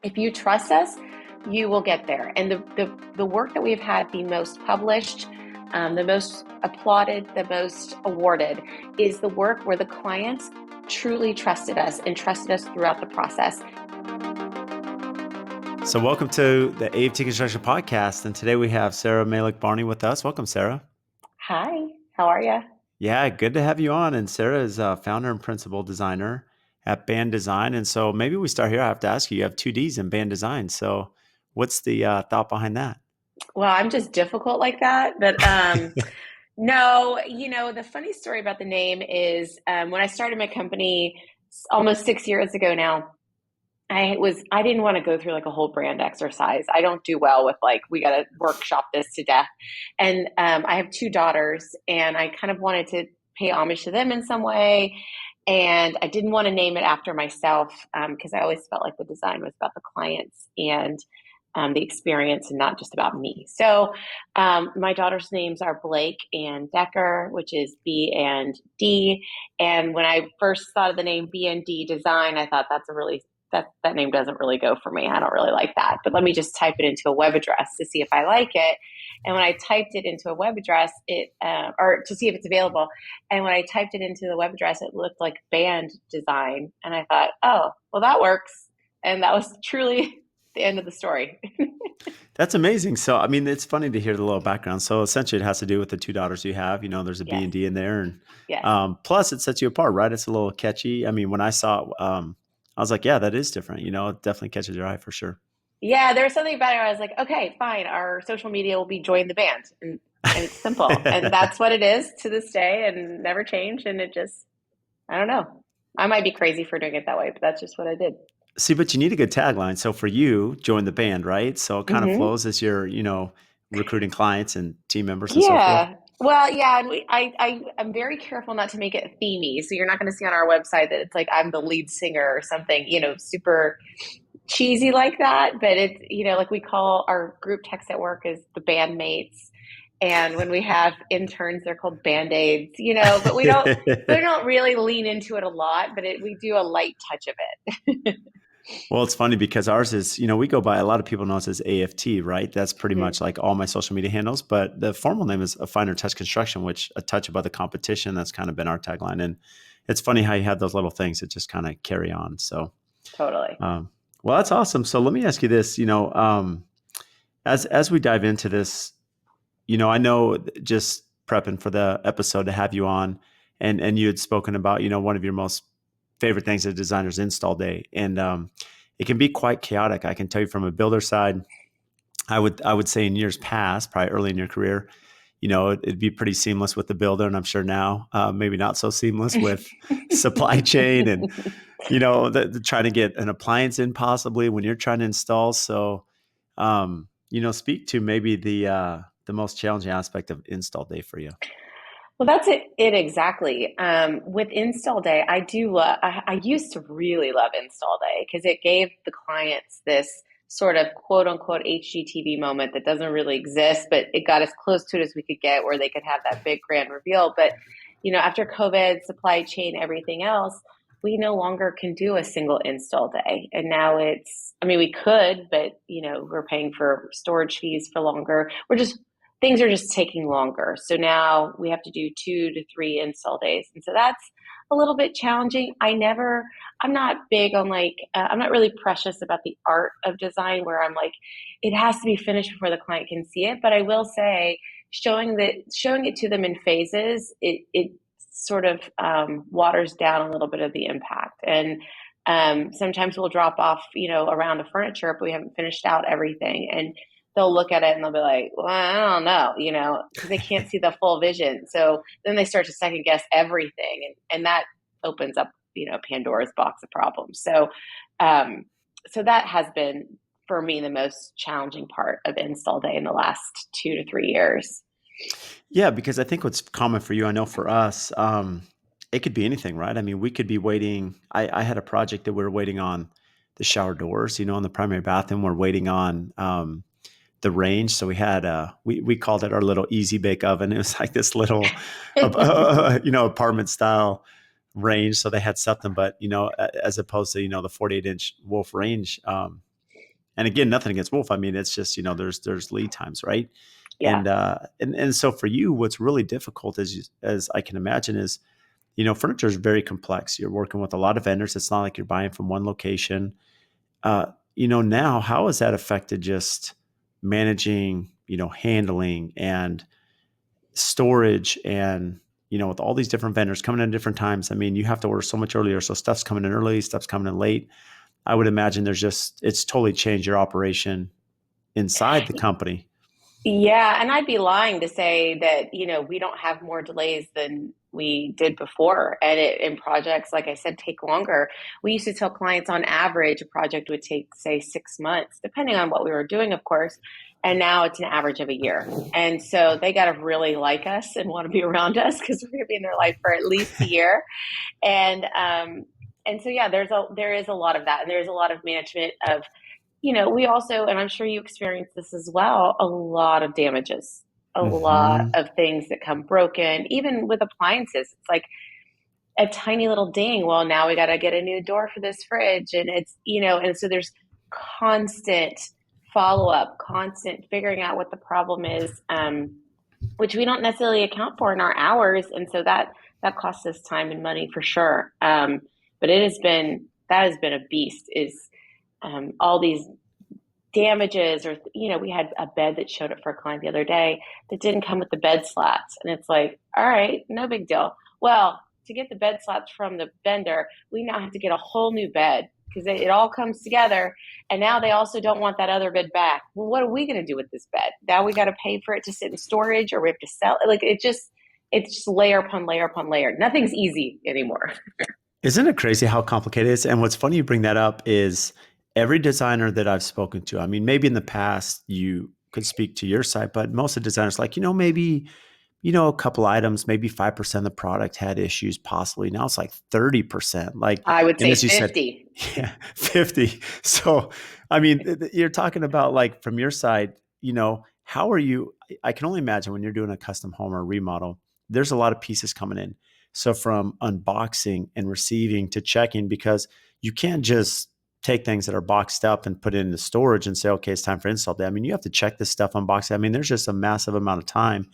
If you trust us, you will get there. And the work that we've had the most published, the most applauded, the most awarded is the work where the clients truly trusted us and trusted us throughout the process. So welcome to the AFT Construction Podcast. And today we have Sara Malek Barney with us. Welcome, Sara. Hi, how are you? Yeah, good to have you on. And Sara is a founder and principal designer at Band Design. And so maybe we start here. I have to ask you, you have two Ds in Band Design. So what's the thought behind that? Well, I'm just difficult like that. But no, the funny story about the name is when I started my company almost 6 years ago now, I didn't want to go through like a whole brand exercise. I don't do well with like, we got to workshop this to death. And I have two daughters and I kind of wanted to pay homage to them in some way. And I didn't want to name it after myself because I always felt like the design was about the clients and the experience and not just about me. So my daughters' names are Blake and Decker, which is B and D. And when I first thought of the name B and D Design, I thought that name doesn't really go for me. I don't really like that. But let me just type it into a web address to see if I like it. And when I typed it into a web address, or to see if it's available. And when I typed it into the web address, it looked like Band Design. And I thought, oh, well, that works. And that was truly the end of the story. That's amazing. So, I mean, it's funny to hear the little background. So essentially it has to do with the two daughters you have, there's a B Yes. and D in there. And Yes. plus it sets you apart, right? It's a little catchy. I mean, when I saw it, I was like, yeah, that is different. It definitely catches your eye for sure. Yeah, there was something about it where I was like, okay, fine. Our social media will be join the band. And it's simple. And that's what it is to this day and never changed. And it just, I don't know. I might be crazy for doing it that way, but that's just what I did. See, but you need a good tagline. So for you, join the band, right? So it kind of Hmm. flows as you're, recruiting clients and team members and so forth. Yeah. Well, yeah, and I'm very careful not to make it themey. So you're not going to see on our website that it's like I'm the lead singer or something, super cheesy like that. But it's, like we call our group text at work is the bandmates. And when we have interns, they're called band-aids, but we don't really lean into it a lot, but we do a light touch of it. Well, it's funny because ours is, we go by, a lot of people know us as AFT, right? That's pretty Mhm. much like all my social media handles, but the formal name is A Finer Touch Construction, which a touch above the competition. That's kind of been our tagline. And it's funny how you have those little things that just kind of carry on. So, Totally. well, that's awesome. So let me ask you this, as we dive into this, I know just prepping for the episode to have you on and you had spoken about, one of your most favorite things as a designer's install day. And it can be quite chaotic. I can tell you from a builder side, I would say in years past, probably early in your career, it'd be pretty seamless with the builder. And I'm sure now, maybe not so seamless with supply chain and, the trying to get an appliance in possibly when you're trying to install. So, speak to maybe the most challenging aspect of install day for you. Well, that's it exactly. With install day, I do love, I used to really love install day because it gave the clients this sort of quote unquote HGTV moment that doesn't really exist, but it got as close to it as we could get where they could have that big grand reveal. But, after COVID, supply chain, everything else, we no longer can do a single install day. And now I mean, we could, but, we're paying for storage fees for longer. Things are just taking longer. So now we have to do 2 to 3 install days. And so that's a little bit challenging. I'm not big on I'm not really precious about the art of design where I'm like, it has to be finished before the client can see it. But I will say showing it to them in phases, it sort of waters down a little bit of the impact. And sometimes we'll drop off, around the furniture, but we haven't finished out everything. And they'll look at it and they'll be like, well, I don't know, because they can't see the full vision. So then they start to second guess everything. And that opens up, Pandora's box of problems. So that has been for me the most challenging part of install day in the last 2 to 3 years. Yeah, because I think what's common for you, I know for us, it could be anything, right? I mean, we could be waiting. I had a project that we were waiting on the shower doors, in the primary bathroom. We're waiting on the range. So we had we called it our little easy bake oven. It was like this little apartment style range. So they had something, but as opposed to the 48-inch Wolf range. And again, nothing against Wolf. I mean, it's just, there's lead times, right? Yeah. And so for you, what's really difficult as I can imagine is, furniture is very complex. You're working with a lot of vendors. It's not like you're buying from one location. Now how has that affected just managing, handling and storage and, with all these different vendors coming in at different times? I mean, you have to order so much earlier. So stuff's coming in early, stuff's coming in late. I would imagine it's totally changed your operation inside the company. Yeah, and I'd be lying to say that, we don't have more delays than we did before. And projects, like I said, take longer. We used to tell clients on average a project would take, say, 6 months, depending on what we were doing, of course. And now it's an average of a year. And so they got to really like us and want to be around us because we're going to be in their life for at least a year. And so yeah, there is a lot of that, and there's a lot of management of, we also, and I'm sure you experience this as well, a lot of damages, a lot Hmm. of things that come broken, even with appliances. It's like a tiny little ding. Well, now we got to get a new door for this fridge. And and so there's constant follow up, constant figuring out what the problem is, which we don't necessarily account for in our hours. And so that costs us time and money for sure. But that has been a beast is all these damages or we had a bed that showed up for a client the other day that didn't come with the bed slats, and it's like, all right, no big deal. Well, to get the bed slats from the vendor, we now have to get a whole new bed because it all comes together, and now they also don't want that other bed back. Well, what are we going to do with this bed now? We got to pay for it to sit in storage, or we have to sell it. Like it's just layer upon layer upon layer. Nothing's easy anymore. Isn't it crazy how complicated it is? And what's funny you bring that up is every designer that I've spoken to, I mean, maybe in the past you could speak to your side, but most of the designers like, maybe, a couple items, maybe 5% of the product had issues possibly. Now it's like 30%. Like, I would and say as you said, 50. yeah, 50. So, I mean, you're talking about like from your side, how are you? I can only imagine when you're doing a custom home or remodel, there's a lot of pieces coming in. So from unboxing and receiving to checking, because you can't just take things that are boxed up and put it into storage and say, okay, it's time for install day. I mean, you have to check this stuff, unbox it. I mean, there's just a massive amount of time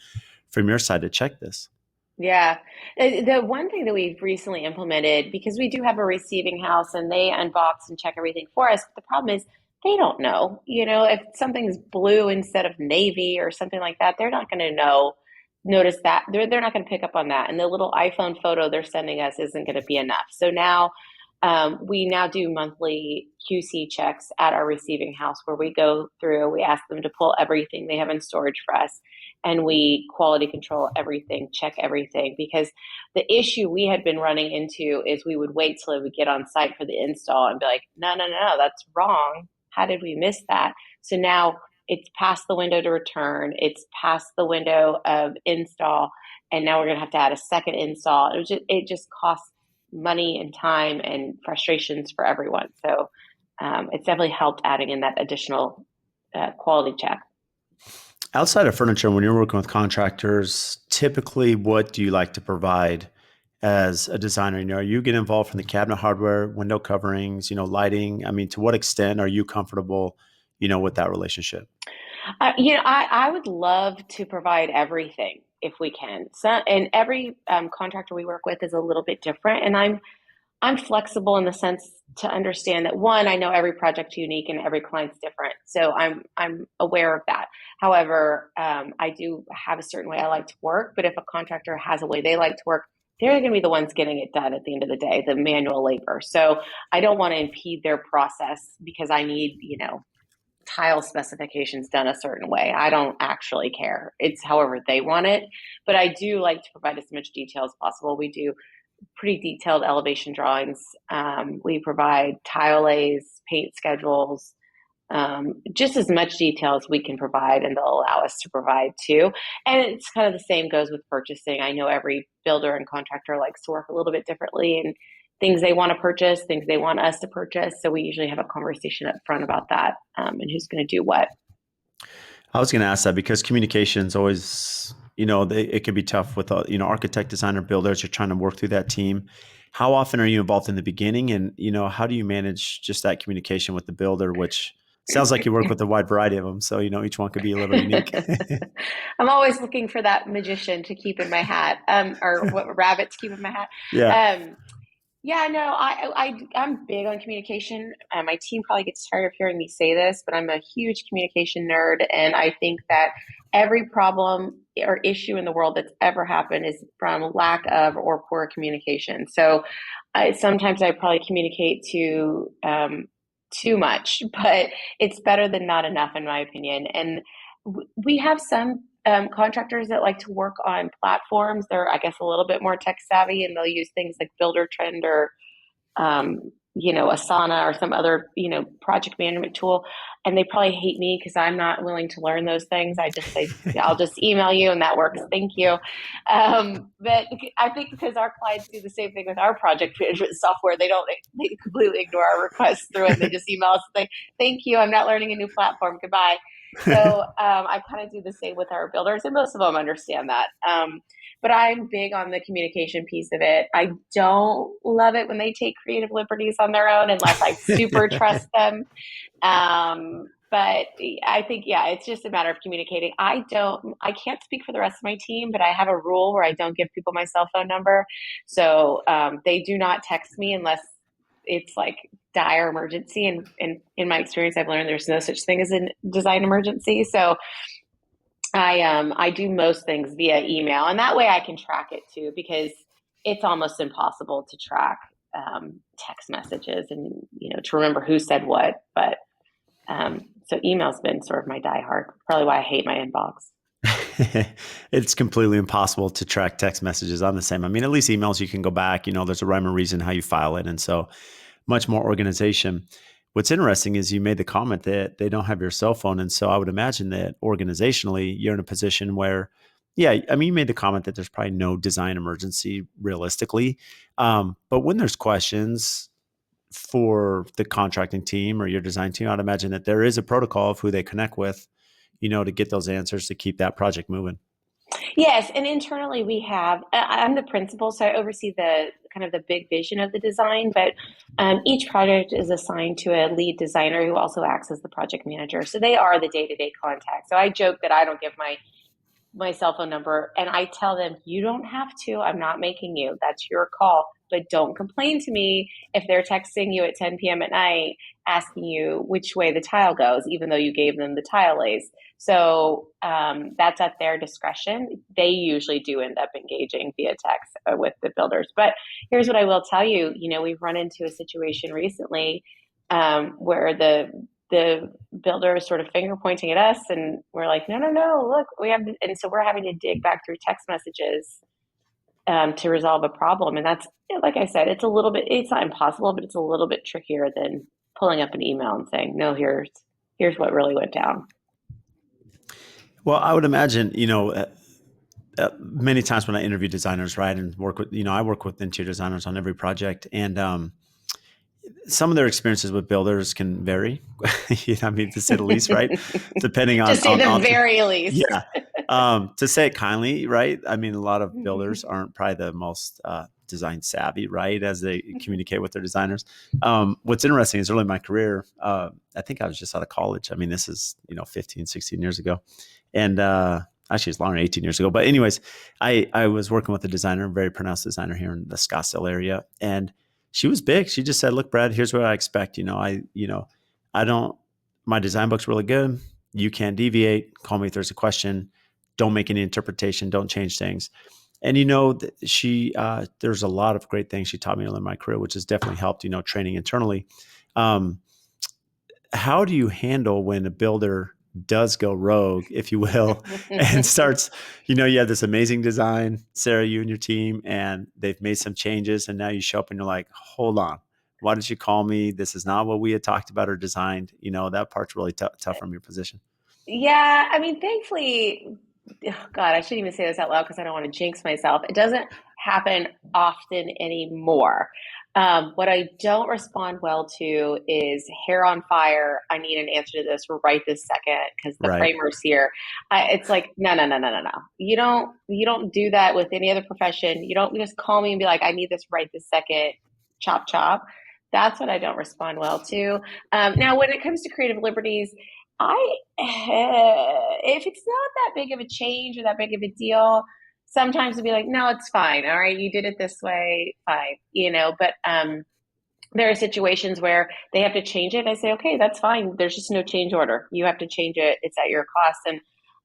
from your side to check this. Yeah. The one thing that we've recently implemented, because we do have a receiving house and they unbox and check everything for us, but the problem is they don't know. If something's blue instead of navy or something like that, they're not going to notice that. They're not going to pick up on that. And the little iPhone photo they're sending us isn't going to be enough. So now we now do monthly QC checks at our receiving house where we go through, we ask them to pull everything they have in storage for us, and we quality control everything, check everything. Because the issue we had been running into is we would wait till it would get on site for the install and be like, no, no, no, that's wrong. How did we miss that? So now it's past the window to return, it's past the window of install, and now we're going to have to add a second install. It just costs money and time and frustrations for everyone. So it's definitely helped adding in that additional quality check. Outside of furniture, when you're working with contractors, typically what do you like to provide as a designer? Are you get involved in the cabinet hardware, window coverings, lighting? I mean, to what extent are you comfortable, with that relationship? I would love to provide everything if we can. So, and every contractor we work with is a little bit different, and I'm flexible in the sense to understand that one, I know every project's unique and every client's different, so I'm aware of that. However, I do have a certain way I like to work, but if a contractor has a way they like to work, they're going to be the ones getting it done at the end of the day, the manual labor. So I don't want to impede their process because I need, tile specifications done a certain way. I don't actually care. It's however they want it. But I do like to provide as much detail as possible. We do pretty detailed elevation drawings. We provide tile lays, paint schedules, just as much detail as we can provide, and they'll allow us to provide too. And it's kind of the same goes with purchasing. I know every builder and contractor likes to work a little bit differently, and things they want to purchase, things they want us to purchase. So we usually have a conversation up front about that, and who's going to do what. I was going to ask that because communication is always, it can be tough with, architect, designer, builders. You're trying to work through that team. How often are you involved in the beginning? And, how do you manage just that communication with the builder, which Sounds like you work with a wide variety of them, so each one could be a little unique. I'm always looking for that magician to keep in my hat, or what rabbit to keep in my hat. Yeah. Um, yeah, no, I'm big on communication. My team probably gets tired of hearing me say this, but I'm a huge communication nerd, and I think that every problem or issue in the world that's ever happened is from lack of or poor communication. So, sometimes I probably communicate too much, but it's better than not enough, in my opinion. And we have some contractors that like to work on platforms. They're, I guess, a little bit more tech savvy, and they'll use things like Builder Trend or Asana or some other, project management tool. And they probably hate me because I'm not willing to learn those things. I just say, I'll just email you and that works. Thank you. But I think because our clients do the same thing with our project management software, they completely ignore our requests through it. And they just email us and say, thank you. I'm not learning a new platform. Goodbye. So I kind of do the same with our builders, and most of them understand that. But I'm big on the communication piece of it. I don't love it when they take creative liberties on their own unless I super trust them. But I think, yeah, it's just a matter of communicating. I can't speak for the rest of my team, but I have a rule where I don't give people my cell phone number. So they do not text me unless it's like dire emergency. And in my experience, I've learned there's no such thing as a design emergency. So I do most things via email, and that way I can track it too, because it's almost impossible to track text messages and to remember who said what. But so email's been sort of my diehard. Probably why I hate my inbox. It's completely impossible to track text messages. I'm the same. I mean, at least emails you can go back. There's a rhyme or reason how you file it, and so much more organization. What's interesting is you made the comment that they don't have your cell phone. And so I would imagine that organizationally, you're in a position where, yeah, I mean, you made the comment that there's probably no design emergency realistically. But when there's questions for the contracting team or your design team, I'd imagine that there is a protocol of who they connect with, to get those answers to keep that project moving. Yes, and internally we have. I'm the principal, so I oversee the kind of the big vision of the design. But each project is assigned to a lead designer who also acts as the project manager. So they are the day-to-day contact. So I joke that I don't give my cell phone number, and I tell them, you don't have to. I'm not making you. That's your call. But don't complain to me if they're texting you at 10 p.m. at night asking you which way the tile goes, even though you gave them the tile lays. So that's at their discretion. They usually do end up engaging via text with the builders. But here's what I will tell you. We've run into a situation recently where the builder is sort of finger pointing at us, and we're like, no, no, no, look, and so we're having to dig back through text messages to resolve a problem. And that's, like I said, it's not impossible, but it's a little bit trickier than pulling up an email and saying, no, here's what really went down. Well, I would imagine, many times when I interview designers, right, and I work with interior designers on every project, and some of their experiences with builders can vary. I mean, to say the least, right? Depending To on, say the very least. Yeah. To say it kindly, right? I mean, a lot of builders aren't probably the most design savvy, right? As they communicate with their designers. What's interesting is early in my career, I think I was just out of college. I mean, this is, 15, 16 years ago. And actually it's longer, 18 years ago. But anyways, I was working with a designer, a very pronounced designer here in the Scottsdale area. And she was big. She just said, look, Brad, here's what I expect. My design book's really good. You can't deviate. Call me if there's a question. Don't make any interpretation. Don't change things. And, there's a lot of great things she taught me in my career, which has definitely helped, training internally. How do you handle when a builder does go rogue, if you will, and starts, you have this amazing design, Sarah, you and your team, and they've made some changes, and now you show up and you're like, hold on, why did you call me? This is not what we had talked about or designed. That part's really tough from your position. Yeah, I mean, thankfully, oh God, I shouldn't even say this out loud because I don't want to jinx myself. It doesn't happen often anymore. What I don't respond well to is hair on fire. I need an answer to this right this second because the Right. framer's here. It's like, no, no, no, no, no, no. You don't do that with any other profession. You don't just call me and be like, I need this right this second. Chop, chop. That's what I don't respond well to. Now, when it comes to creative liberties, I if it's not that big of a change or that big of a deal, sometimes I'll be like, no, it's fine. All right, you did it this way, fine, But there are situations where they have to change it. I say, okay, that's fine. There's just no change order. You have to change it. It's at your cost.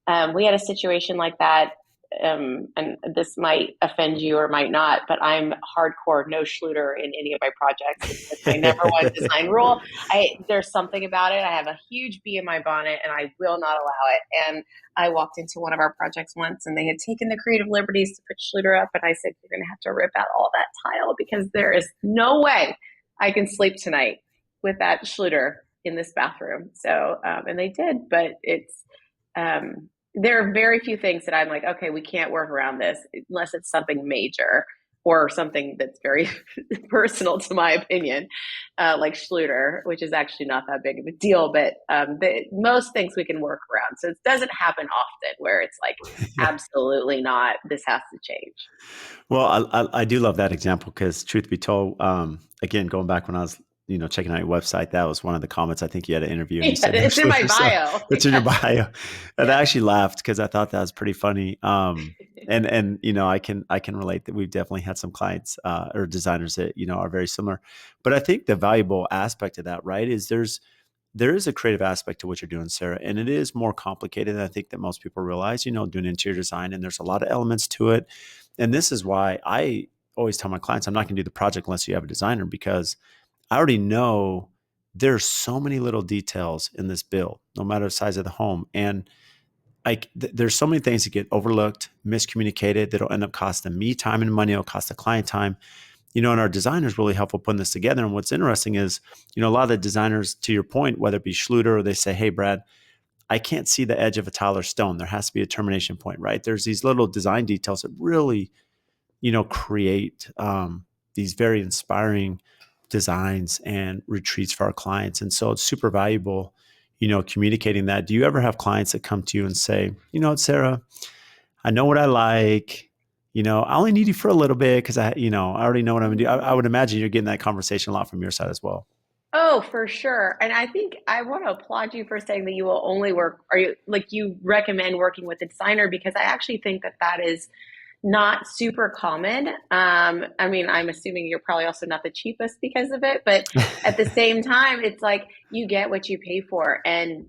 And we had a situation like that. And this might offend you or might not, but I'm hardcore no Schluter in any of my projects. It's my number one design rule. There's something about it. I have a huge bee in my bonnet, and I will not allow it. And I walked into one of our projects once, and they had taken the creative liberties to put Schluter up, and I said, "You're going to have to rip out all that tile because there is no way I can sleep tonight with that Schluter in this bathroom." So, and they did, but there are very few things that I'm like, okay, we can't work around this unless it's something major or something that's very personal to my opinion, like Schluter, which is actually not that big of a deal, but most things we can work around. So it doesn't happen often where it's like, Yeah. absolutely not, this has to change. Well, I do love that example because, truth be told, again, going back when I was, checking out your website, that was one of the comments. I think you had an interview and you Yeah, said no it's in my Schluter, so bio. it's in your Yes. bio. And I Yes. actually laughed because I thought that was pretty funny. And I can relate that we've definitely had some clients or designers that are very similar. But I think the valuable aspect of that, right, is there is a creative aspect to what you're doing, Sarah, and it is more complicated than I think that most people realize. Doing interior design, and there's a lot of elements to it. And this is why I always tell my clients, I'm not going to do the project unless you have a designer, because I already know there's so many little details in this build, no matter the size of the home. And there's so many things that get overlooked, miscommunicated, that'll end up costing me time and money. It'll cost the client time. And our designers really helpful putting this together. And what's interesting is, a lot of the designers, to your point, whether it be Schluter or they say, hey, Brad, I can't see the edge of a tile or stone. There has to be a termination point, right? There's these little design details that really, create these very inspiring designs and retreats for our clients. And so it's super valuable, communicating that. Do you ever have clients that come to you and say, what, Sarah, I know what I like. I only need you for a little bit because I already know what I'm gonna do. I would imagine you're getting that conversation a lot from your side as well. Oh, for sure. And I think I want to applaud you for saying that you will only work, or you recommend working with a designer, because I actually think that that is not super common. I mean, I'm assuming you're probably also not the cheapest because of it, but at the same time, it's like you get what you pay for. And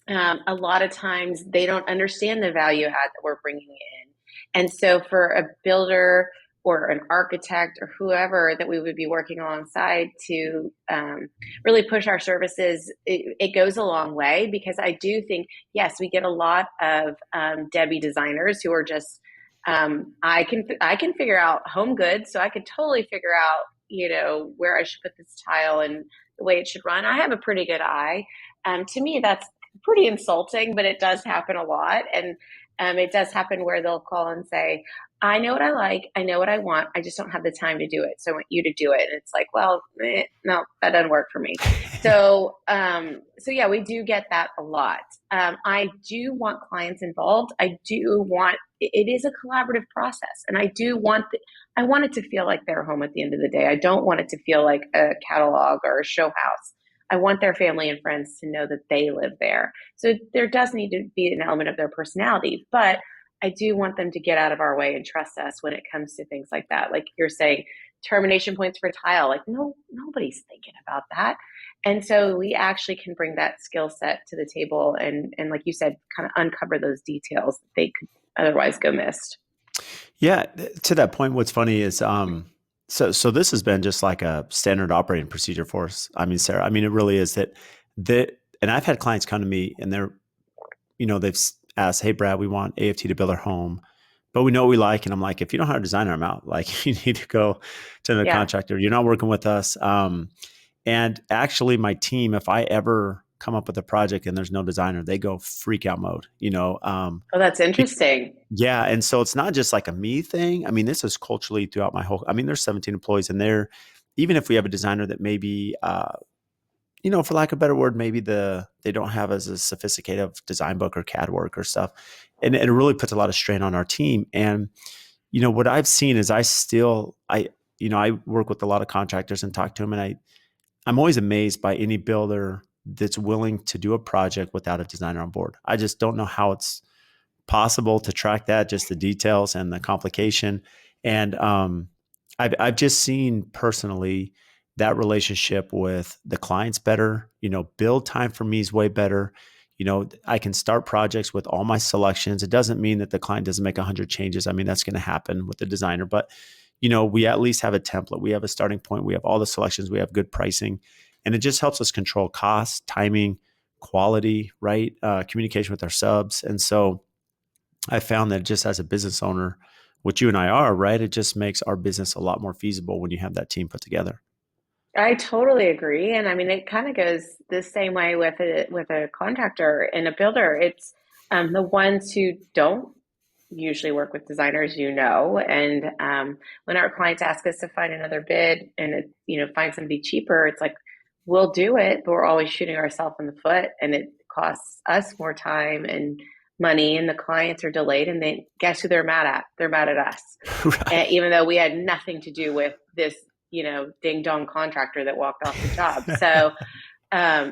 a lot of times they don't understand the value add that we're bringing in. And so for a builder or an architect or whoever that we would be working alongside to really push our services, it goes a long way, because I do think, yes, we get a lot of Debbie designers who are just, I can figure out home goods, so I could totally figure out, where I should put this tile and the way it should run. I have a pretty good eye. To me, that's pretty insulting, but it does happen a lot. And it does happen where they'll call and say, I know what I like, I know what I want, I just don't have the time to do it. So I want you to do it. And it's like, well, no, that doesn't work for me. So yeah, we do get that a lot. I do want clients involved. I do want, it is a collaborative process. And I want it to feel like their home at the end of the day. I don't want it to feel like a catalog or a show house. I want their family and friends to know that they live there. So there does need to be an element of their personality, but I do want them to get out of our way and trust us when it comes to things like that. Like you're saying, termination points for tile. Like, no, nobody's thinking about that. And so we actually can bring that skill set to the table and like you said, kind of uncover those details that they could otherwise go missed. Yeah, to that point, what's funny is, so this has been just like a standard operating procedure for us. I mean, Sarah, I mean, it really is that, and I've had clients come to me and they've asked, hey, Brad, we want AFT to build our home, but we know what we like. And I'm like, if you don't hire a designer, I'm out. Like, you need to go to another Yeah. contractor. You're not working with us. And actually, my team, if I ever come up with a project and there's no designer, they go freak out mode, Oh, that's interesting. yeah. And so it's not just like a me thing. I mean, this is culturally throughout I mean, there's 17 employees and even if we have a designer that maybe, for lack of a better word, maybe they don't have as a sophisticated of design book or CAD work or stuff. And it really puts a lot of strain on our team. And, what I've seen is I work with a lot of contractors and talk to them, and I'm always amazed by any builder that's willing to do a project without a designer on board. I just don't know how it's possible to track that, just the details and the complication. And I've just seen personally that relationship with the clients better. Build time for me is way better. I can start projects with all my selections. It doesn't mean that the client doesn't make 100 changes. I mean, that's going to happen with the designer, but we at least have a template. We have a starting point. We have all the selections. We have good pricing, and it just helps us control costs, timing, quality, right? Communication with our subs. And so I found that just as a business owner, which you and I are, right? It just makes our business a lot more feasible when you have that team put together. I totally agree. And I mean, it kind of goes the same way with a contractor and a builder. It's the ones who don't usually work with designers, and when our clients ask us to find another bid and find somebody cheaper, it's like we'll do it, but we're always shooting ourselves in the foot, and it costs us more time and money, and the clients are delayed, and they guess who they're mad at? They're mad at us, Right. and even though we had nothing to do with this, ding dong contractor that walked off the job. So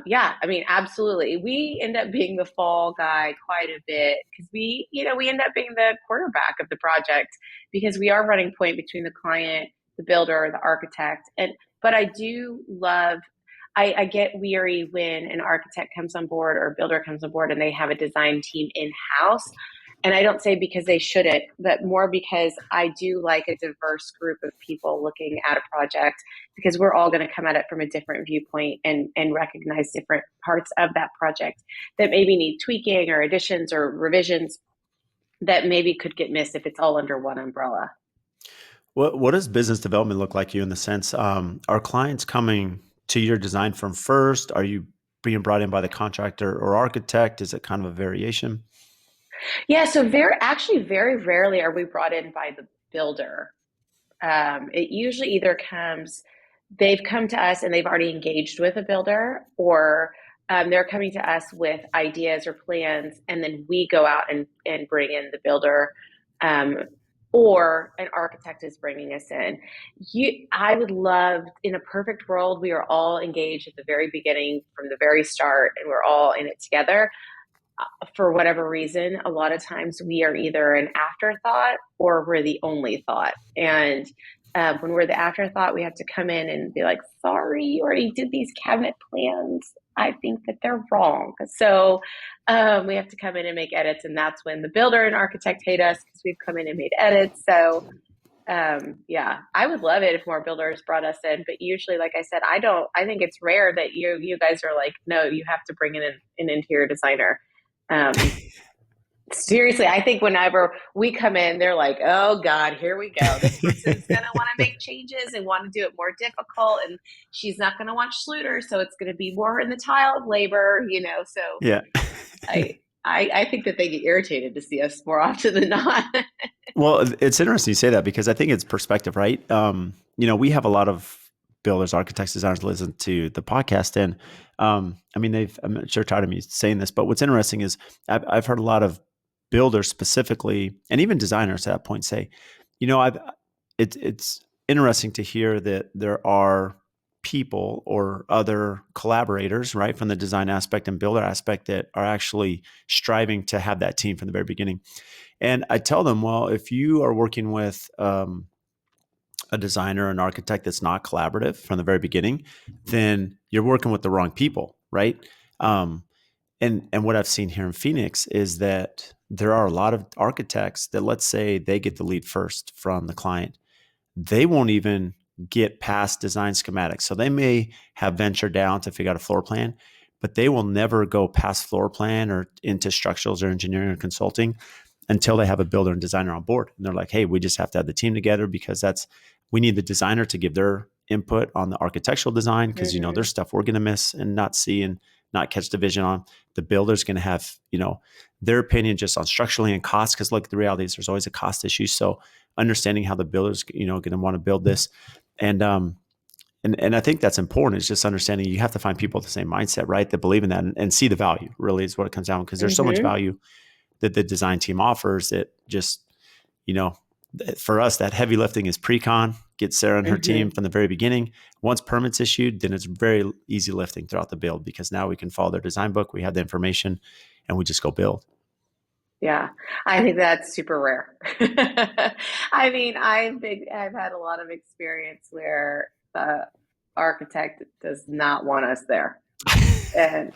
yeah, I mean, absolutely. We end up being the fall guy quite a bit because we end up being the quarterback of the project because we are running point between the client, the builder, the architect. But I do love, I get weary when an architect comes on board or a builder comes on board and they have a design team in house. And I don't say because they shouldn't, but more because I do like a diverse group of people looking at a project because we're all going to come at it from a different viewpoint and recognize different parts of that project that maybe need tweaking or additions or revisions that maybe could get missed if it's all under one umbrella. What does business development look like to you in the sense, are clients coming to your design firm first? Are you being brought in by the contractor or architect? Is it kind of a variation? Yeah, so very rarely are we brought in by the builder. It usually either they've come to us and they've already engaged with a builder, or they're coming to us with ideas or plans, and then we go out and bring in the builder, um, or an architect is bringing us in. I would love, in a perfect world, we are all engaged at the very beginning from the very start, and we're all in it together. For whatever reason, a lot of times we are either an afterthought or we're the only thought. And when we're the afterthought, we have to come in and be like, sorry, you already did these cabinet plans. I think that they're wrong. So we have to come in and make edits. And that's when the builder and architect hate us because we've come in and made edits. So yeah, I would love it if more builders brought us in. But usually, like I said, I think it's rare that you guys are like, no, you have to bring in an interior designer. Um, Seriously, I think whenever we come in, they're like, "Oh God, here we go. This person's gonna want to make changes and want to do it more difficult, and she's not gonna want Schluter, so it's gonna be more in the tile labor." So Yeah. I think that they get irritated to see us more often than not. Well, it's interesting you say that because I think it's perspective, right? We have a lot of builders, architects, designers listen to the podcast, and I mean, I'm sure tired of me saying this, but what's interesting is I've heard a lot of builders specifically, and even designers at that point say, I've it's interesting to hear that there are people or other collaborators, right, from the design aspect and builder aspect that are actually striving to have that team from the very beginning. And I tell them, well, if you are working with a designer, an architect that's not collaborative from the very beginning, then you're working with the wrong people, right? Um, and what I've seen here in Phoenix is that there are a lot of architects that, let's say they get the lead first from the client, they won't even get past design schematics. So they may have ventured down to figure out a floor plan, but they will never go past floor plan or into structurals or engineering or consulting until they have a builder and designer on board. And they're like, hey, we just have to have the team together because we need the designer to give their input on the architectural design because, Hmm. there's stuff we're going to miss and not see and not catch the vision on. The builder's going to have, their opinion just on structurally and cost. Because look, the reality is there's always a cost issue. So understanding how the builder's, going to want to build this. And, and I think that's important. It's just understanding you have to find people with the same mindset, right? That believe in that and see the value really is what it comes down because there's so much Hmm. value that the design team offers that just, you know, for us, that heavy lifting is pre-con, get Sarah and her team Hmm. from the very beginning. Once permits issued, then it's very easy lifting throughout the build because now we can follow their design book. We have the information and we just go build. Yeah, I think that's super rare. I mean, I've had a lot of experience where the architect does not want us there and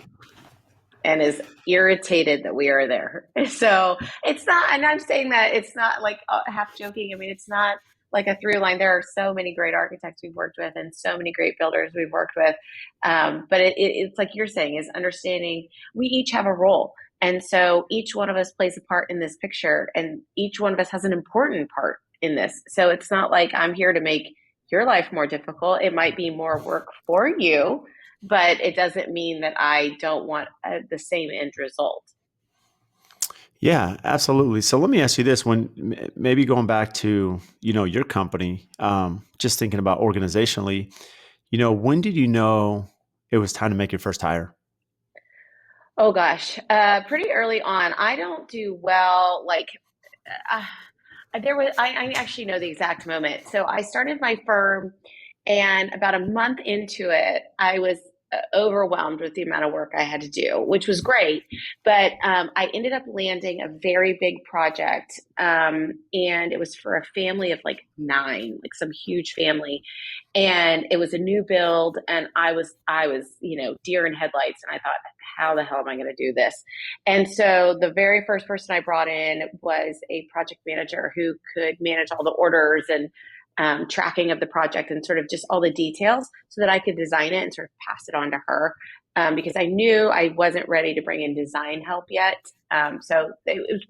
is irritated that we are there. So it's not, and I'm saying that it's not like half joking. I mean, it's not like a through line. There are so many great architects we've worked with and so many great builders we've worked with. But it's like you're saying, is understanding we each have a role. And so each one of us plays a part in this picture, and each one of us has an important part in this. So it's not like I'm here to make your life more difficult. It might be more work for you, but it doesn't mean that I don't want the same end result. Yeah, absolutely. So let me ask you this: when maybe going back to your company, just thinking about organizationally, when did you know it was time to make your first hire? Oh gosh, pretty early on. I don't do well. Like uh, I actually know the exact moment. So I started my firm, and about a month into it, I was overwhelmed with the amount of work I had to do, which was great. But I ended up landing a very big project, and it was for a family of like nine, like some huge family, and it was a new build, and I was deer in headlights, and I thought, how the hell am I going to do this? And so the very first person I brought in was a project manager who could manage all the orders and tracking of the project and sort of just all the details so that I could design it and sort of pass it on to her, because I knew I wasn't ready to bring in design help yet. So it was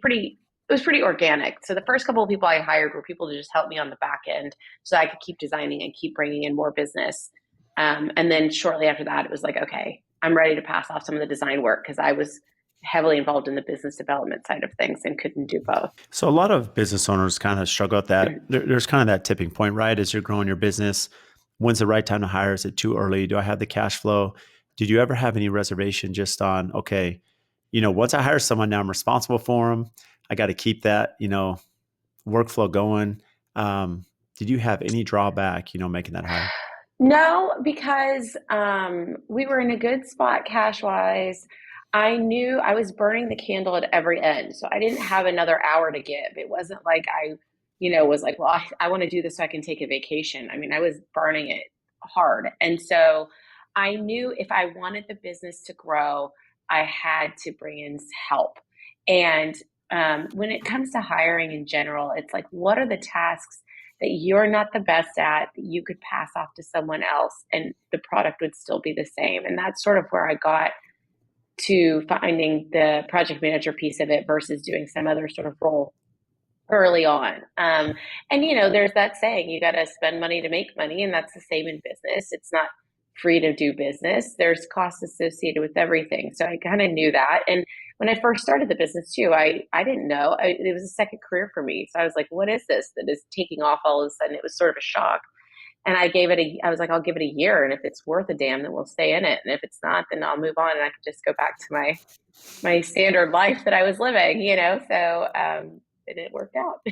pretty organic. So the first couple of people I hired were people to just help me on the back end so I could keep designing and keep bringing in more business. And then shortly after that, it was like, okay, I'm ready to pass off some of the design work because I was heavily involved in the business development side of things and couldn't do both. So a lot of business owners kind of struggle with that. There's kind of that tipping point, right? As you're growing your business, when's the right time to hire? Is it too early? Do I have the cash flow? Did you ever have any reservation just on, okay, once I hire someone, now I'm responsible for them. I got to keep that, workflow going. Did you have any drawback, making that hire? No, because we were in a good spot cash wise. I knew I was burning the candle at every end. So I didn't have another hour to give. It wasn't like was like, well, I want to do this so I can take a vacation. I mean, I was burning it hard. And so I knew if I wanted the business to grow, I had to bring in help. And when it comes to hiring in general, it's like, what are the tasks that you're not the best at that you could pass off to someone else and the product would still be the same? And that's sort of where I got to finding the project manager piece of it versus doing some other sort of role early on. And there's that saying, you got to spend money to make money, and that's the same in business. It's not free to do business. There's costs associated with everything. So I kind of knew that. And when I first started the business too, I didn't know. It was a second career for me. So I was like, what is this that is taking off all of a sudden? It was sort of a shock. And I was like, I'll give it a year. And if it's worth a damn, then we'll stay in it. And if it's not, then I'll move on and I can just go back to my standard life that I was living. So it worked out.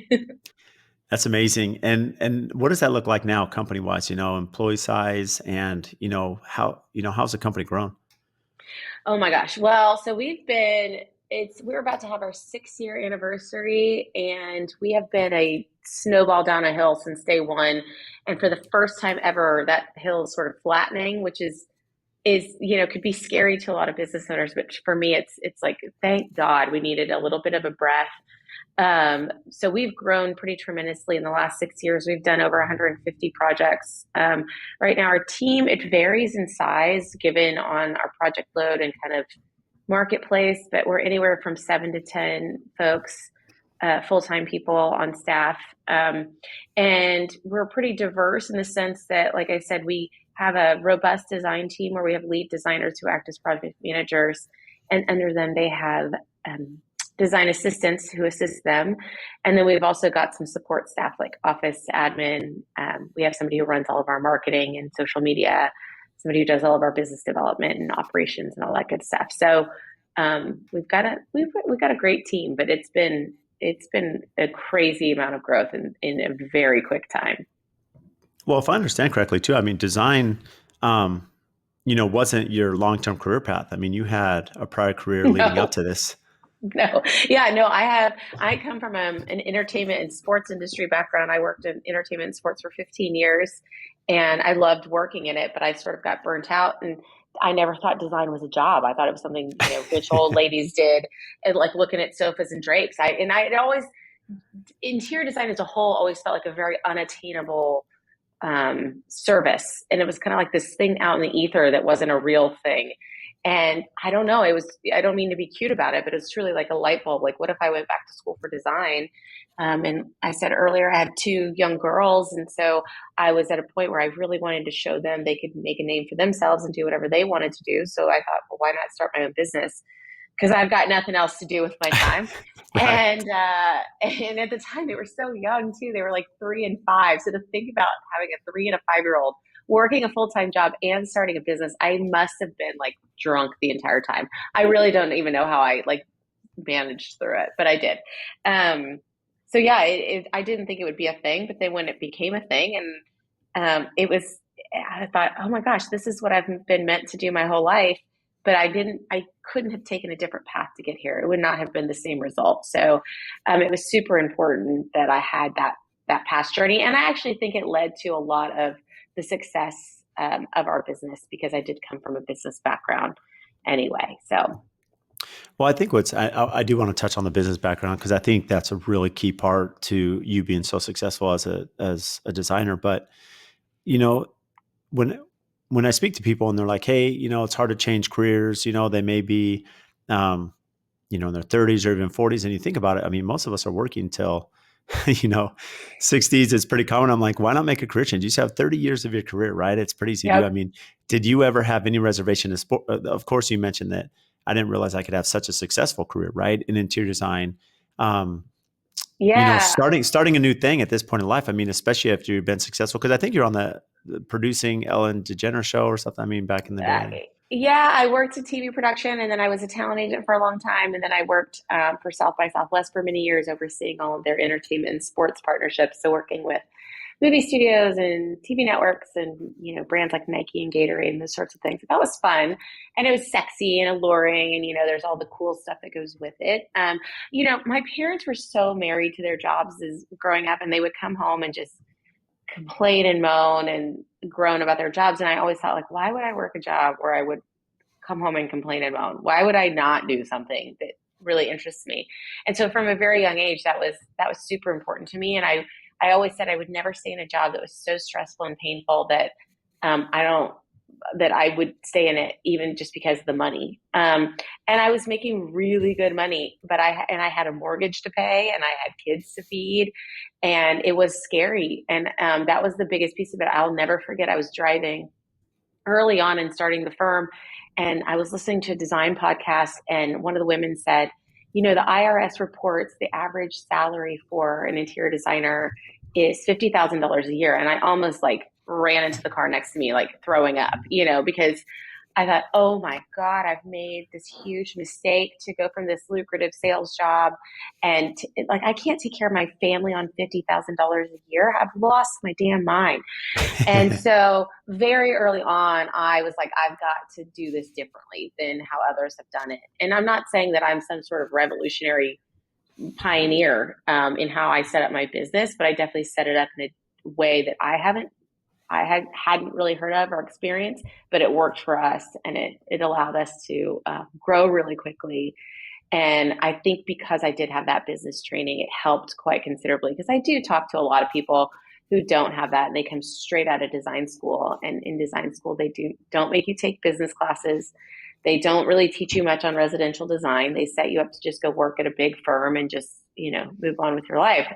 That's amazing. And what does that look like now, company wise? Employee size, and how's the company grown? Oh my gosh. Well, so we're about to have our 6 year anniversary, and we have been a snowball down a hill since day one. And for the first time ever, that hill is sort of flattening, which could be scary to a lot of business owners, but for me, it's like, thank God we needed a little bit of a breath. So we've grown pretty tremendously in the last 6 years. We've done over 150 projects. Right now, our team, it varies in size given on our project load and kind of marketplace, but we're anywhere from 7 to 10 folks, full-time people on staff. And we're pretty diverse in the sense that, like I said, we have a robust design team where we have lead designers who act as project managers, and under them they have design assistants who assist them. And then we've also got some support staff like office admin. We have somebody who runs all of our marketing and social media, somebody who does all of our business development and operations and all that good stuff. So we've got a great team, but it's been a crazy amount of growth in a very quick time. Well, if I understand correctly too, I mean, design, um, wasn't your long-term career path. I mean, you had a prior career leading up No, to this. no, yeah, no. I come from an entertainment and sports industry background. I worked in entertainment and sports for 15 years, and I loved working in it. But I sort of got burnt out, and I never thought design was a job. I thought it was something rich old ladies did, and like looking at sofas and drapes. I it always interior design as a whole always felt like a very unattainable service. And it was kind of like this thing out in the ether that wasn't a real thing. And I don't know, I don't mean to be cute about it, but it's truly like a light bulb. Like, what if I went back to school for design? And I said earlier, I had two young girls. And so I was at a point where I really wanted to show them they could make a name for themselves and do whatever they wanted to do. So I thought, well, why not start my own business? Because I've got nothing else to do with my time. Right. And at the time they were so young too. They were like 3 and 5. So to think about having a 3 and a 5 year old working a full time job and starting a business, I must have been like drunk the entire time. I really don't even know how I like managed through it, but I did. So yeah, I didn't think it would be a thing, but then when it became a thing, and it was, I thought, oh my gosh, this is what I've been meant to do my whole life. But I couldn't have taken a different path to get here. It would not have been the same result. So it was super important that I had that past journey. And I actually think it led to a lot of the success of our business because I did come from a business background anyway. So Well, I think I do want to touch on the business background because I think that's a really key part to you being so successful as a designer. But you know, when when I speak to people and they're like, "Hey, it's hard to change careers," they may be, um, in their 30s or even 40s, and you think about it. I mean, most of us are working till, you know, 60s. It's pretty common. I'm like, why not make a career change? You just have 30 years of your career, right? It's pretty easy to do. I yep. mean, did you ever have any reservation in sport? Of course, you mentioned that I didn't realize I could have such a successful career, right, in interior design. Um, Yeah. starting a new thing at this point in life. I mean, especially after you've been successful, because I think you're on the producing Ellen DeGeneres show or something. I mean, back in the Uh, day. yeah, I worked in TV production and then I was a talent agent for a long time. And then I worked for South by Southwest for many years, overseeing all of their entertainment and sports partnerships. So working with movie studios and TV networks and, brands like Nike and Gatorade and those sorts of things. That was fun. And it was sexy and alluring. And, there's all the cool stuff that goes with it. My parents were so married to their jobs as growing up and they would come home and just complain and moan and groan about their jobs. And I always thought, like, why would I work a job where I would come home and complain and moan? Why would I not do something that really interests me? And so from a very young age, that was super important to me. And I always said I would never stay in a job that was so stressful and painful that I don't that I would stay in it even just because of the money. And I was making really good money, but I had a mortgage to pay and I had kids to feed, and it was scary. And that was the biggest piece of it. I'll never forget. I was driving early on in starting the firm, and I was listening to a design podcast, and one of the women said, the IRS reports the average salary for an interior designer is $50,000 a year. And I almost like ran into the car next to me, like throwing up, because I thought, oh my God, I've made this huge mistake to go from this lucrative sales job. And like, I can't take care of my family on $50,000 a year. I've lost my damn mind. And so very early on, I was like, I've got to do this differently than how others have done it. And I'm not saying that I'm some sort of revolutionary pioneer in how I set up my business, but I definitely set it up in a way that hadn't really heard of or experienced, but it worked for us and it allowed us to grow really quickly. And I think because I did have that business training, it helped quite considerably because I do talk to a lot of people who don't have that and they come straight out of design school. And in design school, they don't make you take business classes. They don't really teach you much on residential design. They set you up to just go work at a big firm and just, move on with your life.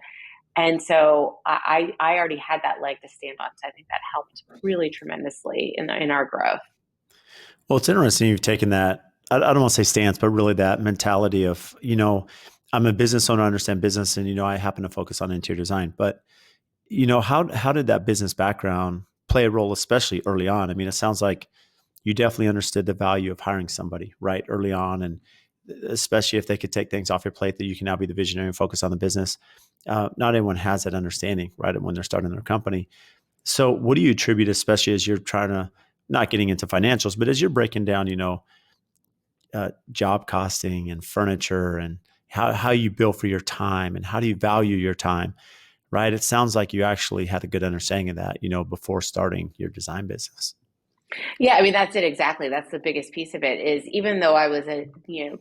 And so I already had that leg to stand on. So I think that helped really tremendously in our growth. Well, it's interesting you've taken that. I don't want to say stance, but really that mentality of, I'm a business owner, I understand business, and I happen to focus on interior design. But how did that business background play a role, especially early on? I mean, it sounds like you definitely understood the value of hiring somebody right early on, and especially if they could take things off your plate, that you can now be the visionary and focus on the business. Not everyone has that understanding, right, when they're starting their company. So what do you attribute, especially as you're trying to, not getting into financials, but as you're breaking down, job costing and furniture and how you bill for your time and how do you value your time, right? It sounds like you actually had a good understanding of that, before starting your design business. Yeah, I mean that's it exactly. That's the biggest piece of it is even though I was a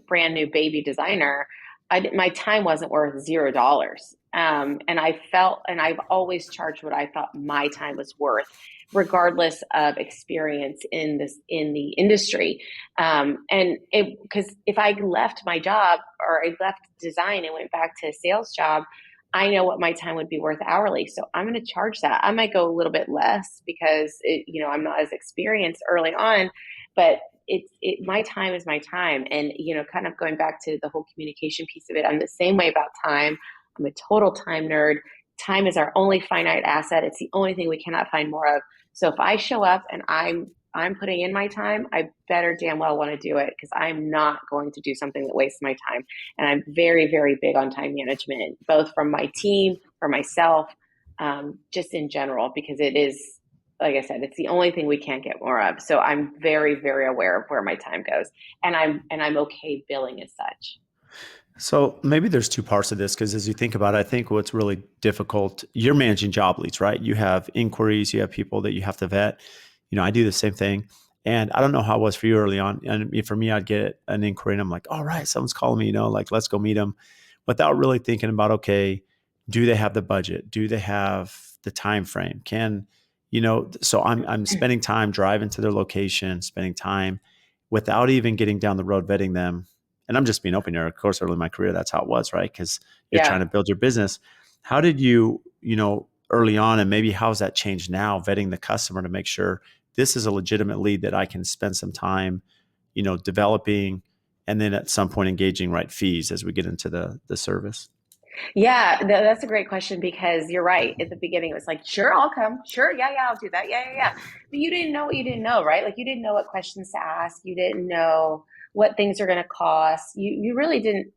brand new baby designer, my time wasn't worth $0. And I felt, and I've always charged what I thought my time was worth, regardless of experience in the industry. And it because if I left my job or I left design and went back to a sales job, I know what my time would be worth hourly. So I'm going to charge that. I might go a little bit less because I'm not as experienced early on, but my time is my time. And, kind of going back to the whole communication piece of it, I'm the same way about time. I'm a total time nerd. Time is our only finite asset. It's the only thing we cannot find more of. So if I show up and I'm putting in my time, I better damn well want to do it because I'm not going to do something that wastes my time. And I'm very, very big on time management, both from my team, for myself, just in general, because it is, like I said, it's the only thing we can't get more of. So I'm very, very aware of where my time goes, and I'm okay billing as such. So maybe there's two parts of this because as you think about it, I think what's really difficult, you're managing job leads, right? You have inquiries, you have people that you have to vet. I do the same thing. And I don't know how it was for you early on. And for me, I'd get an inquiry and I'm like, all right, someone's calling me, like, let's go meet them, without really thinking about, okay, do they have the budget? Do they have the time frame? So I'm spending time driving to their location, spending time without even getting down the road vetting them. And I'm just being open here. Of course, early in my career, that's how it was, right? Because you're trying Yeah. to build your business. How did you, early on, and maybe how's that changed now, vetting the customer to make sure this is a legitimate lead that I can spend some time, developing, and then at some point engaging right fees as we get into the service? Yeah, that's a great question because you're right. At the beginning, it was like, sure, I'll come. Sure, yeah, yeah, I'll do that. Yeah, yeah, yeah. But you didn't know what you didn't know, right? Like you didn't know what questions to ask. You didn't know what things are going to cost. You really didn't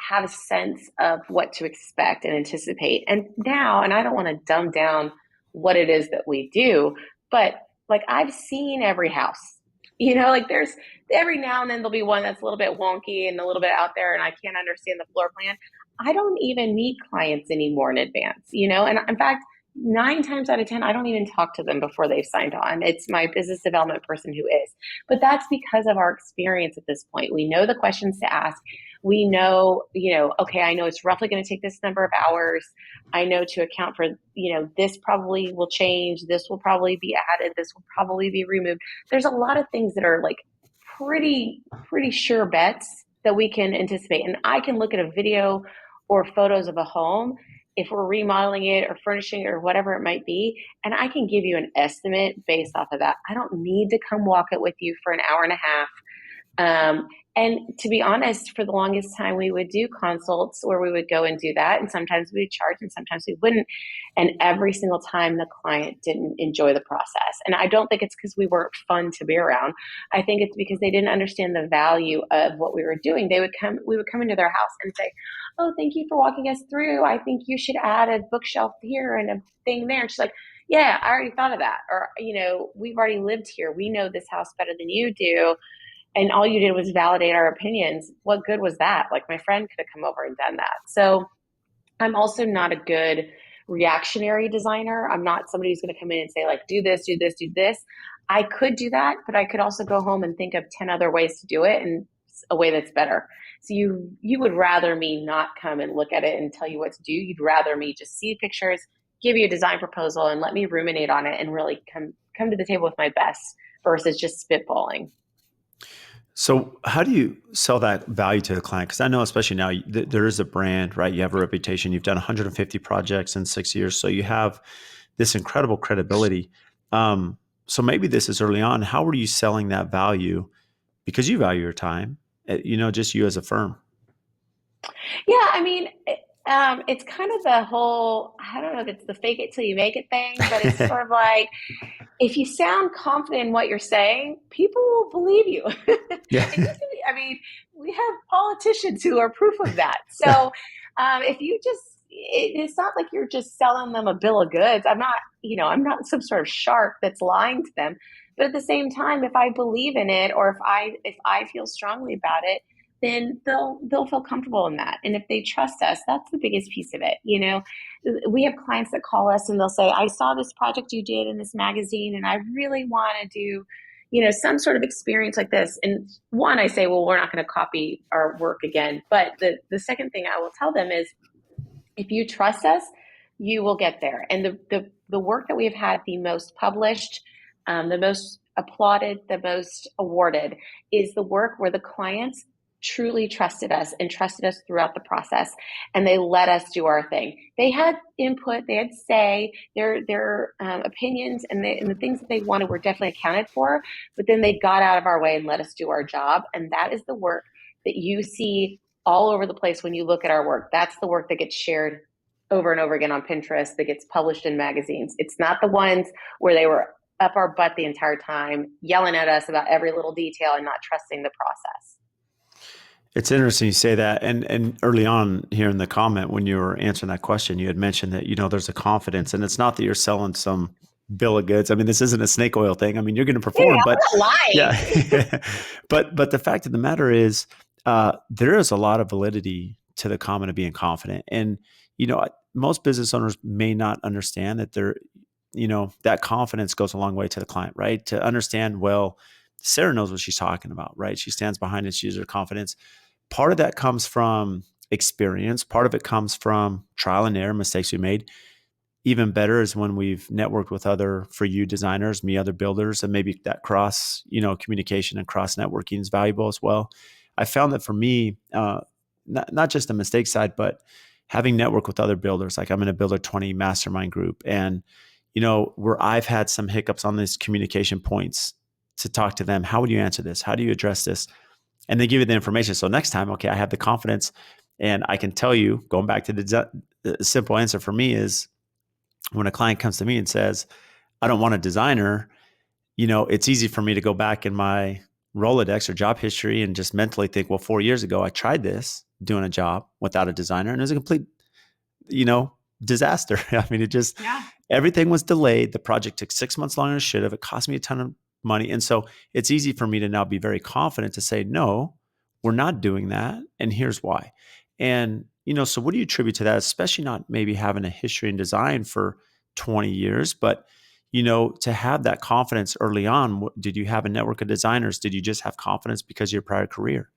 have a sense of what to expect and anticipate. And now, and I don't want to dumb down what it is that we do, but like I've seen every house. Like there's every now and then there'll be one that's a little bit wonky and a little bit out there, and I can't understand the floor plan. I don't even meet clients anymore in advance, and in fact, 9 times out of 10, I don't even talk to them before they've signed on. It's my business development person who is. But that's because of our experience at this point. We know the questions to ask. We know, okay, I know it's roughly going to take this number of hours. I know to account for, this probably will change. This will probably be added. This will probably be removed. There's a lot of things that are like pretty sure bets that we can anticipate. And I can look at a video or photos of a home if we're remodeling it or furnishing it or whatever it might be, and I can give you an estimate based off of that. I don't need to come walk it with you for an hour and a half. And to be honest, for the longest time, we would do consults where we would go and do that. And sometimes we would charge and sometimes we wouldn't. And every single time the client didn't enjoy the process. And I don't think it's because we weren't fun to be around. I think it's because they didn't understand the value of what we were doing. We would come into their house and say, oh, thank you for walking us through. I think you should add a bookshelf here and a thing there. And she's like, yeah, I already thought of that. Or, we've already lived here. We know this house better than you do, and all you did was validate our opinions. What good was that? Like my friend could have come over and done that. So I'm also not a good reactionary designer. I'm not somebody who's going to come in and say like, do this, do this, do this. I could do that, but I could also go home and think of 10 other ways to do it and a way that's better. So you would rather me not come and look at it and tell you what to do. You'd rather me just see pictures, give you a design proposal, and let me ruminate on it and really come to the table with my best versus just spitballing. So how do you sell that value to the client? Because I know, especially now, there is a brand, right? You have a reputation. You've done 150 projects in 6 years. So you have this incredible credibility. So maybe this is early on. How are you selling that value? Because you value your time, just you as a firm. Yeah, I mean, it's kind of the whole, I don't know if it's the fake it till you make it thing, but it's sort of like, if you sound confident in what you're saying, people will believe you. Yeah. I mean, we have politicians who are proof of that. So if you just, it's not like you're just selling them a bill of goods. I'm not some sort of shark that's lying to them. But at the same time, if I believe in it, or if I feel strongly about it, then they'll feel comfortable in that. And if they trust us, that's the biggest piece of it. We have clients that call us and they'll say, I saw this project you did in this magazine and I really want to do, some sort of experience like this. And one, I say, well, we're not going to copy our work again. But the second thing I will tell them is, if you trust us, you will get there. And the work that we have had the most published, the most applauded, the most awarded is the work where the clients truly trusted us and trusted us throughout the process, and they let us do our thing. They had input, they had say, their opinions and the things that they wanted were definitely accounted for, but then they got out of our way and let us do our job. And that is the work that you see all over the place when you look at our work. That's the work that gets shared over and over again on Pinterest, that gets published in magazines. It's not the ones where they were up our butt the entire time, yelling at us about every little detail and not trusting the process. It's interesting you say that. And early on here in the comment, when you were answering that question, you had mentioned that, there's a confidence, and it's not that you're selling some bill of goods. I mean, this isn't a snake oil thing. I mean, you're going to Yeah, perform, but I'm not lying. yeah, but the fact of the matter is, there is a lot of validity to the comment of being confident. And, most business owners may not understand that that confidence goes a long way to the client, right? To understand, well, Sara knows what she's talking about, right? She stands behind it. She uses her confidence. Part of that comes from experience. Part of it comes from trial and error, mistakes we made. Even better is when we've networked with other for you designers, me, other builders, and maybe that cross, communication and cross networking is valuable as well. I found that for me, not just the mistake side, but having networked with other builders, like I'm in a Builder 20 mastermind group, and where I've had some hiccups on these communication points, to talk to them. How would you answer this? How do you address this? And they give you the information. So next time, okay, I have the confidence, and I can tell you, going back to the simple answer for me is, when a client comes to me and says, I don't want a designer, it's easy for me to go back in my Rolodex or job history and just mentally think, well, 4 years ago, I tried this, doing a job without a designer, and it was a complete, disaster. I mean, Yeah. everything was delayed. The project took 6 months longer than it should have. It cost me a ton of money. And so it's easy for me to now be very confident to say, no, we're not doing that. And here's why. And, so what do you attribute to that? Especially not maybe having a history in design for 20 years, but, to have that confidence early on. Did you have a network of designers? Did you just have confidence because of your prior career?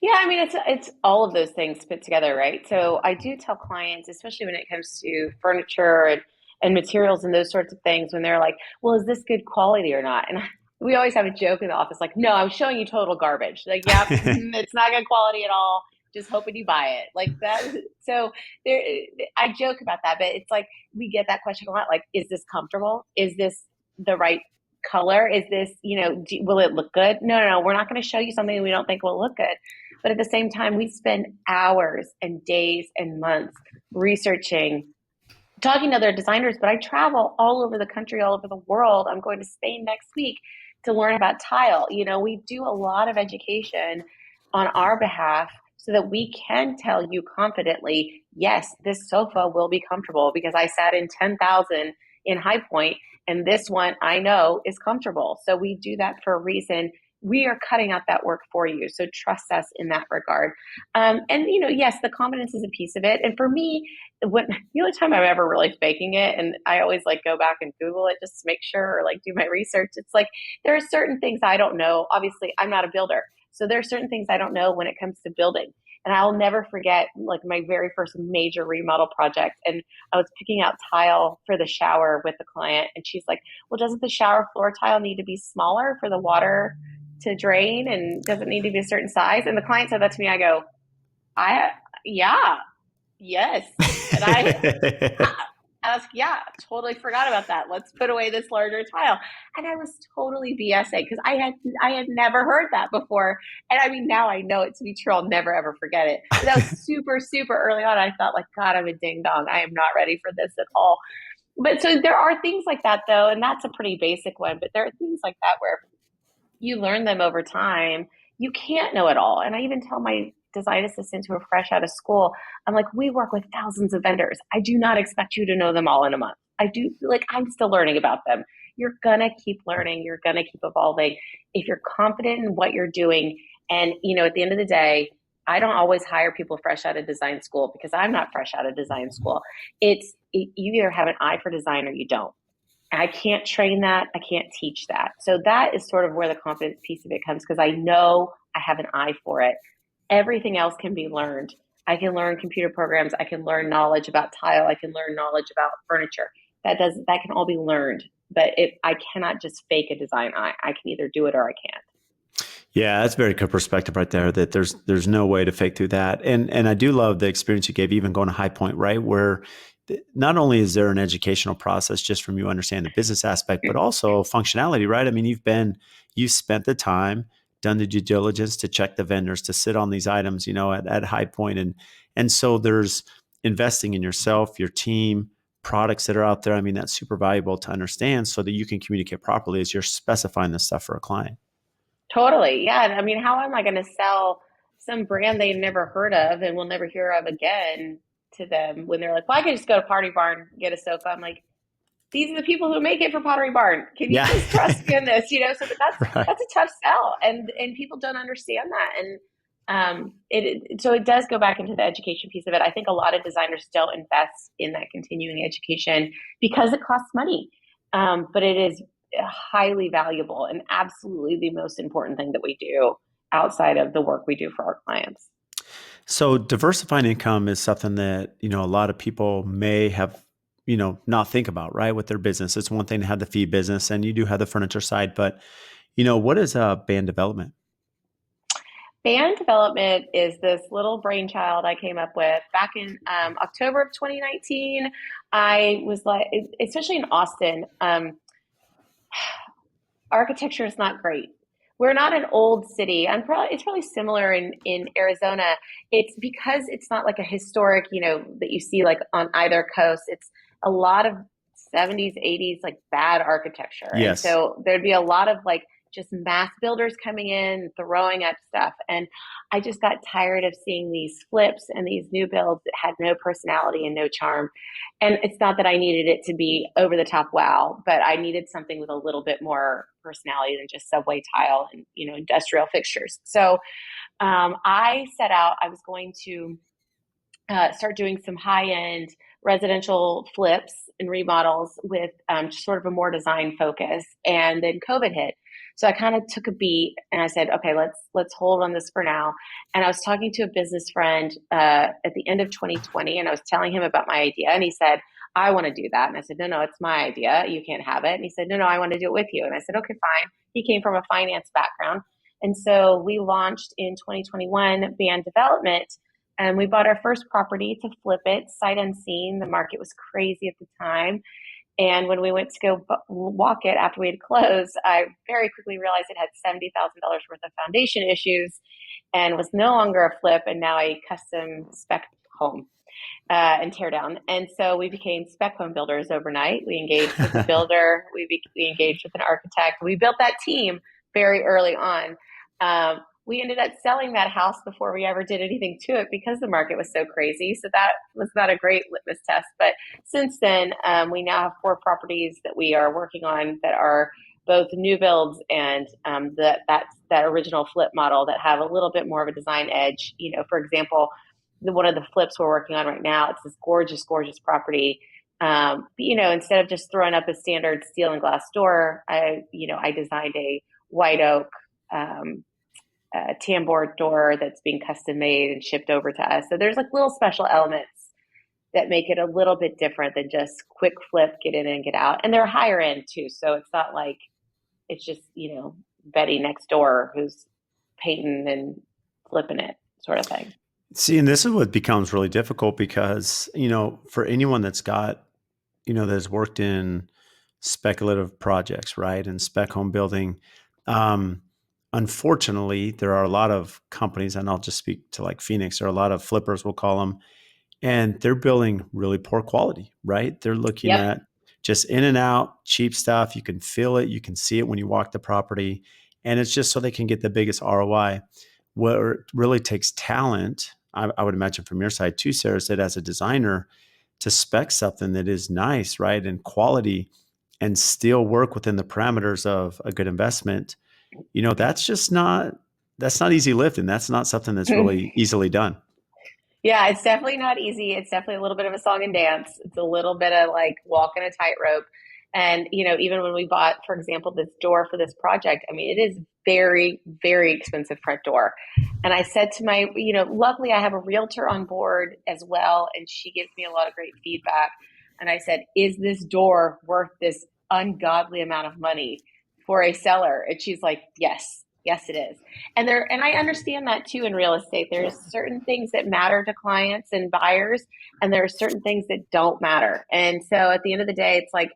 Yeah, I mean, it's all of those things put together, right? So I do tell clients, especially when it comes to furniture and materials and those sorts of things, when they're like, well, is this good quality or not? And we always have a joke in the office, like, no, I'm showing you total garbage. Like, yep, it's not good quality at all. Just hoping you buy it. Like that. So there, I joke about that, but it's like we get that question a lot. Like, is this comfortable? Is this the right color? Is this, will it look good? No, no, no. We're not going to show you something we don't think will look good. But at the same time, we spend hours and days and months researching, talking to other designers, but I travel all over the country, all over the world. I'm going to Spain next week to learn about tile. We do a lot of education on our behalf so that we can tell you confidently, yes, this sofa will be comfortable because I sat in 10,000 in High Point, and this one I know is comfortable. So we do that for a reason. We are cutting out that work for you. So trust us in that regard. Yes, the confidence is a piece of it. And for me, the only time I'm ever really faking it, and I always like go back and Google it just to make sure, or like do my research. It's like there are certain things I don't know. Obviously, I'm not a builder. So there are certain things I don't know when it comes to building. And I'll never forget like my very first major remodel project. And I was picking out tile for the shower with the client. And she's like, well, doesn't the shower floor tile need to be smaller for the water to drain, and doesn't need to be a certain size? And the client said that to me. I go, yeah, yes. And I was like, yeah, totally forgot about that. Let's put away this larger tile. And I was totally BSing because I had never heard that before. And I mean, now I know it to be true. I'll never ever forget it. But that was super, super early on. I thought like, God, I'm a ding dong. I am not ready for this at all. But so there are things like that though, and that's a pretty basic one. But there are things like that where you learn them over time, you can't know it all. And I even tell my design assistants who are fresh out of school, I'm like, we work with thousands of vendors. I do not expect you to know them all in a month. I do, like, I'm still learning about them. You're gonna keep learning, you're gonna keep evolving. If you're confident in what you're doing, and at the end of the day, I don't always hire people fresh out of design school because I'm not fresh out of design school. You either have an eye for design or you don't. I can't train that. I can't teach that. So that is sort of where the confidence piece of it comes, because I know I have an eye for it. Everything else can be learned. I can learn computer programs. I can learn knowledge about tile. I can learn knowledge about furniture. That can all be learned. But I cannot just fake a design eye. I can either do it or I can't. Yeah, that's very good perspective right there. That there's no way to fake through that, and I do love the experience you gave, even going to High Point, right? Where not only is there an educational process just from you understand the business aspect, but also functionality, right? I mean, you've spent the time, done the due diligence to check the vendors, to sit on these items, at High Point, and so there's investing in yourself, your team, products that are out there. I mean, that's super valuable to understand so that you can communicate properly as you're specifying this stuff for a client. Totally. Yeah. I mean, how am I going to sell some brand they've never heard of and will never hear of again to them when they're like, well, I could just go to Pottery Barn, get a sofa. I'm like, these are the people who make it for Pottery Barn. Can you Yeah, please trust me in this? So right. that's a tough sell, and people don't understand that. And so it does go back into the education piece of it. I think a lot of designers don't invest in that continuing education because it costs money, but it is highly valuable and absolutely the most important thing that we do outside of the work we do for our clients. So diversifying income is something that, a lot of people may have, not think about, right? With their business. It's one thing to have the feed business and you do have the furniture side, but what is band development? Band development is this little brainchild I came up with back in October of 2019. I was like, especially in Austin, architecture is not great. We're not an old city. It's probably similar in Arizona. It's because it's not like a historic, that you see like on either coast. It's a lot of 70s, 80s like bad architecture. And Yes. so there'd be a lot of like just mass builders coming in, throwing up stuff. And I just got tired of seeing these flips and these new builds that had no personality and no charm. And it's not that I needed it to be over the top wow, but I needed something with a little bit more personality than just subway tile and industrial fixtures. So I set out. I was going to start doing some high end residential flips and remodels with sort of a more design focus. And then COVID hit. So I kind of took a beat and I said, okay, let's hold on this for now. And I was talking to a business friend at the end of 2020, and I was telling him about my idea, and he said, I want to do that. And I said, no, no, it's my idea. You can't have it. And he said, no, no, I want to do it with you. And I said, okay, fine. He came from a finance background. And so we launched in 2021 Band Development, and we bought our first property to flip it sight unseen. The market was crazy at the time. And when we went to go walk it after we had closed, I very quickly realized it had $70,000 worth of foundation issues and was no longer a flip and now a custom spec home and tear down. And so we became spec home builders overnight. We engaged with a builder, we engaged with an architect. We built that team very early on. We ended up selling that house before we ever did anything to it because the market was so crazy. So that was not a great litmus test. But since then, we now have 4 properties that we are working on that are both new builds and that original flip model that have a little bit more of a design edge. For example, one of the flips we're working on right now, it's this gorgeous, gorgeous property. Instead of just throwing up a standard steel and glass door, I designed a white oak tambour door that's being custom made and shipped over to us. So there's like little special elements that make it a little bit different than just quick flip, get in and get out. And they're higher end too. So it's not like it's just, Betty next door who's painting and flipping it sort of thing. See, and this is what becomes really difficult because, for anyone that's got, that's worked in speculative projects, right? And spec home building, um, unfortunately, there are a lot of companies, and I'll just speak to like Phoenix, there are a lot of flippers, we'll call them, and they're building really poor quality, right? They're looking Yep. at just in and out, cheap stuff. You can feel it, you can see it when you walk the property. And it's just so they can get the biggest ROI. Where it really takes talent, I would imagine from your side too, Sarah, is that as a designer, to spec something that is nice, right, and quality, and still work within the parameters of a good investment, that's not easy lifting. That's not something that's really easily done. Yeah, it's definitely not easy. It's definitely a little bit of a song and dance. It's a little bit of like walking a tightrope. And, even when we bought, for example, this door for this project, I mean, it is very, very expensive front door. And I said to luckily I have a realtor on board as well, and she gives me a lot of great feedback. And I said, is this door worth this ungodly amount of money for a seller? And she's like, yes, yes, it is. And I understand that too in real estate. There's certain things that matter to clients and buyers, and there are certain things that don't matter. And so at the end of the day, it's like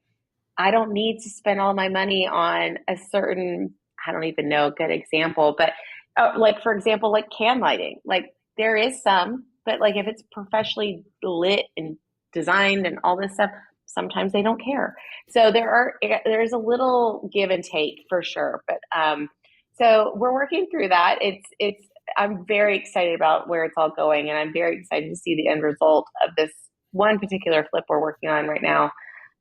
I don't need to spend all my money on a certain, I don't even know a good example, but like for example, like can lighting. Like there is some, but like if it's professionally lit and designed and all this stuff, sometimes they don't care. So there's a little give and take for sure. But so we're working through that. It's I'm very excited about where it's all going, and I'm very excited to see the end result of this one particular flip we're working on right now.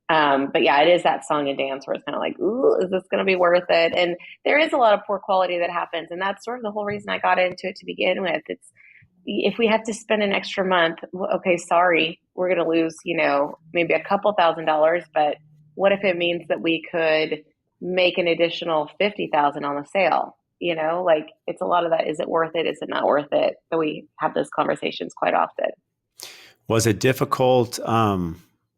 But yeah, it is that song and dance where it's kind of like, ooh, is this going to be worth it? And there is a lot of poor quality that happens, and that's sort of the whole reason I got into it to begin with. It's if we have to spend an extra month, okay, sorry, we're going to lose, maybe a couple $1,000s, but what if it means that we could make an additional 50,000 on the sale? Like it's a lot of that. Is it worth it? Is it not worth it? So we have those conversations quite often. Was it difficult?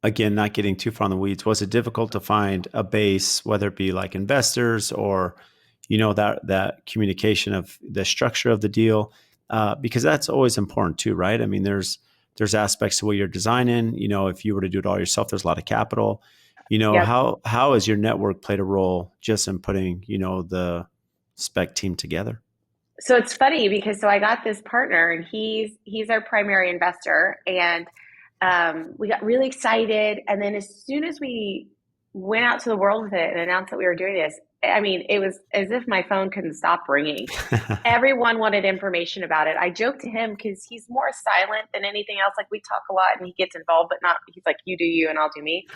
Again, not getting too far in the weeds. Was it difficult to find a base, whether it be like investors or, that communication of the structure of the deal? Because that's always important too, right? I mean, there's aspects to what you're designing. If you were to do it all yourself, there's a lot of capital. Yep. How has your network played a role just in putting, the spec team together? So it's funny because I got this partner and he's our primary investor, and we got really excited. And then as soon as we went out to the world with it and announced that we were doing this, I mean, it was as if my phone couldn't stop ringing. Everyone wanted information about it. I joked to him because he's more silent than anything else. Like we talk a lot and he gets involved, but not, he's like, you do you and I'll do me.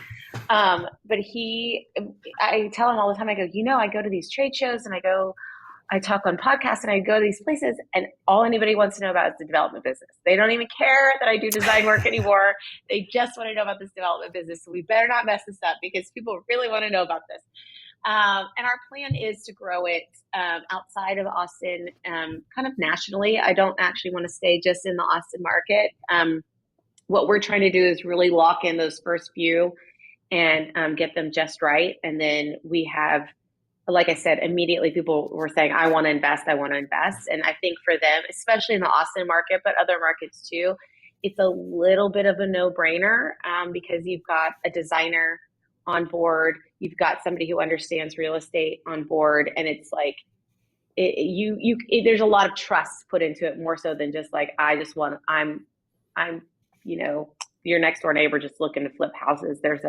But I tell him all the time, I go, I go to these trade shows and I talk on podcasts and I go to these places, and all anybody wants to know about is the development business. They don't even care that I do design work anymore. They just want to know about this development business. So we better not mess this up because people really want to know about this. And our plan is to grow it outside of Austin, kind of nationally. I don't actually want to stay just in the Austin market. What we're trying to do is really lock in those first few and get them just right. And then we have, like I said, immediately people were saying, I want to invest, I want to invest. And I think for them, especially in the Austin market, but other markets too, it's a little bit of a no-brainer because you've got a designer on board, you've got somebody who understands real estate on board, and it's like there's a lot of trust put into it, more so than just like I'm your next door neighbor just looking to flip houses. There's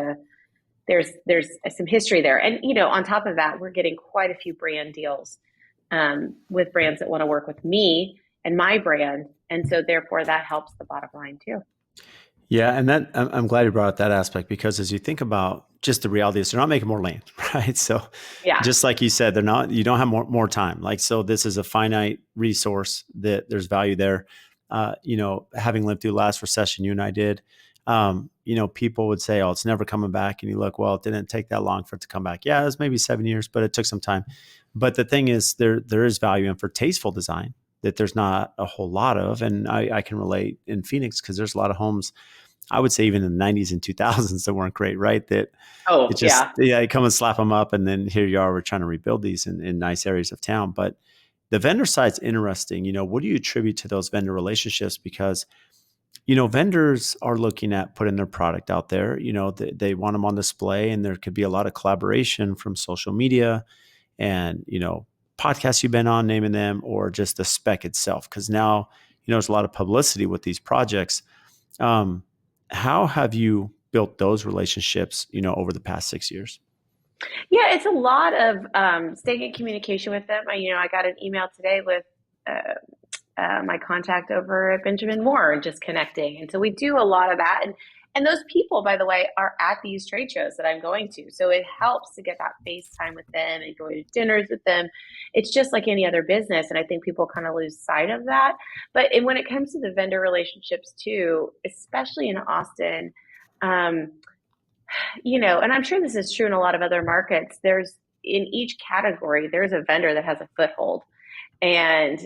some history there, and on top of that, we're getting quite a few brand deals with brands that want to work with me and my brand, and so therefore that helps the bottom line too. Yeah, and that I'm glad you brought up that aspect, because as you think about just the reality is they're not making more land, right? So Yeah. just like you said, they're not. You don't have more time. Like, so this is a finite resource that there's value there. Having lived through the last recession, you and I did. People would say, "Oh, it's never coming back," and you look, well, it didn't take that long for it to come back. Yeah, it was maybe 7 years, but it took some time. But the thing is, there is value in for tasteful design that there's not a whole lot of, and I can relate in Phoenix because there's a lot of homes, I would say even in the 90s and 2000s, that weren't great, right? That Oh it just, yeah. yeah, you come and slap them up, and then here you are, we're trying to rebuild these in nice areas of town. But the vendor side's interesting. What do you attribute to those vendor relationships? Because, vendors are looking at putting their product out there. They want them on display, and there could be a lot of collaboration from social media and, podcasts you've been on, naming them, or just the spec itself. Because now, there's a lot of publicity with these projects. How have you built those relationships, over the past 6 years? Yeah, it's a lot of staying in communication with them. I got an email today with uh, my contact over at Benjamin Moore and just connecting. And so we do a lot of that. And those people, by the way, are at these trade shows that I'm going to. So it helps to get that face time with them and going to dinners with them. It's just like any other business. And I think people kind of lose sight of that. But when it comes to the vendor relationships too, especially in Austin, um, and I'm sure this is true in a lot of other markets, there's in each category, there's a vendor that has a foothold. And,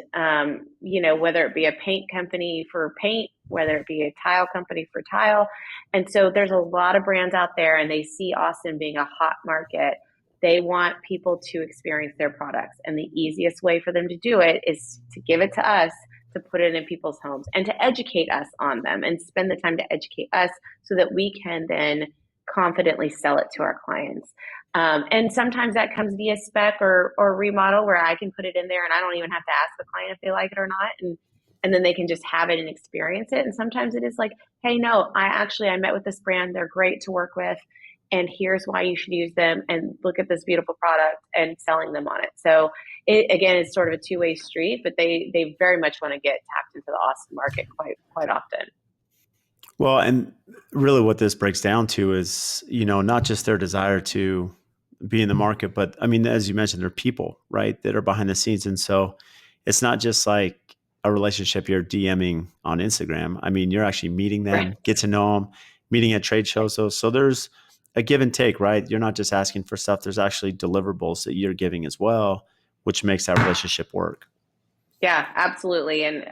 whether it be a paint company for paint, whether it be a tile company for tile. And so there's a lot of brands out there and they see Austin being a hot market. They want people to experience their products. And the easiest way for them to do it is to give it to us to put it in people's homes and to educate us on them and spend the time to educate us so that we can then confidently sell it to our clients. And sometimes that comes via spec or remodel where I can put it in there and I don't even have to ask the client if they like it or not. And then they can just have it and experience it. And sometimes it is like, hey, no, I met with this brand. They're great to work with. And here's why you should use them. And look at this beautiful product and selling them on it. So again, it's sort of a two-way street, but they very much want to get tapped into the Austin market quite often. Well, and really what this breaks down to is, not just their desire to be in the market, but I mean, as you mentioned, they're people, right, that are behind the scenes. And so it's not just like a relationship you're DMing on Instagram. I mean, you're actually meeting Right. them, get to know them, meeting at trade shows. So there's a give and take, right? You're not just asking for stuff. There's actually deliverables that you're giving as well, which makes that relationship work. Yeah, absolutely. And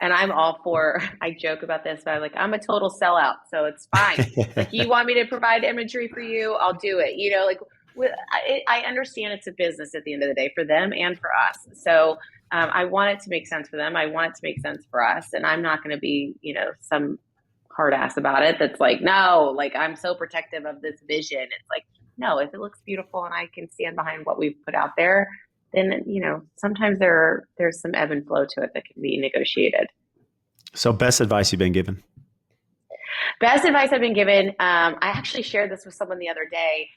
I'm all for, I joke about this, but I'm a total sellout, so it's fine. Like you want me to provide imagery for you, I'll do it. I understand it's a business at the end of the day for them and for us. So I want it to make sense for them. I want it to make sense for us. And I'm not going to be, some hard ass about it. That's like, no, like I'm so protective of this vision. It's like, no, if it looks beautiful and I can stand behind what we've put out there, then sometimes there's some ebb and flow to it that can be negotiated. So best advice you've been given. Best advice I've been given. I actually shared this with someone the other day.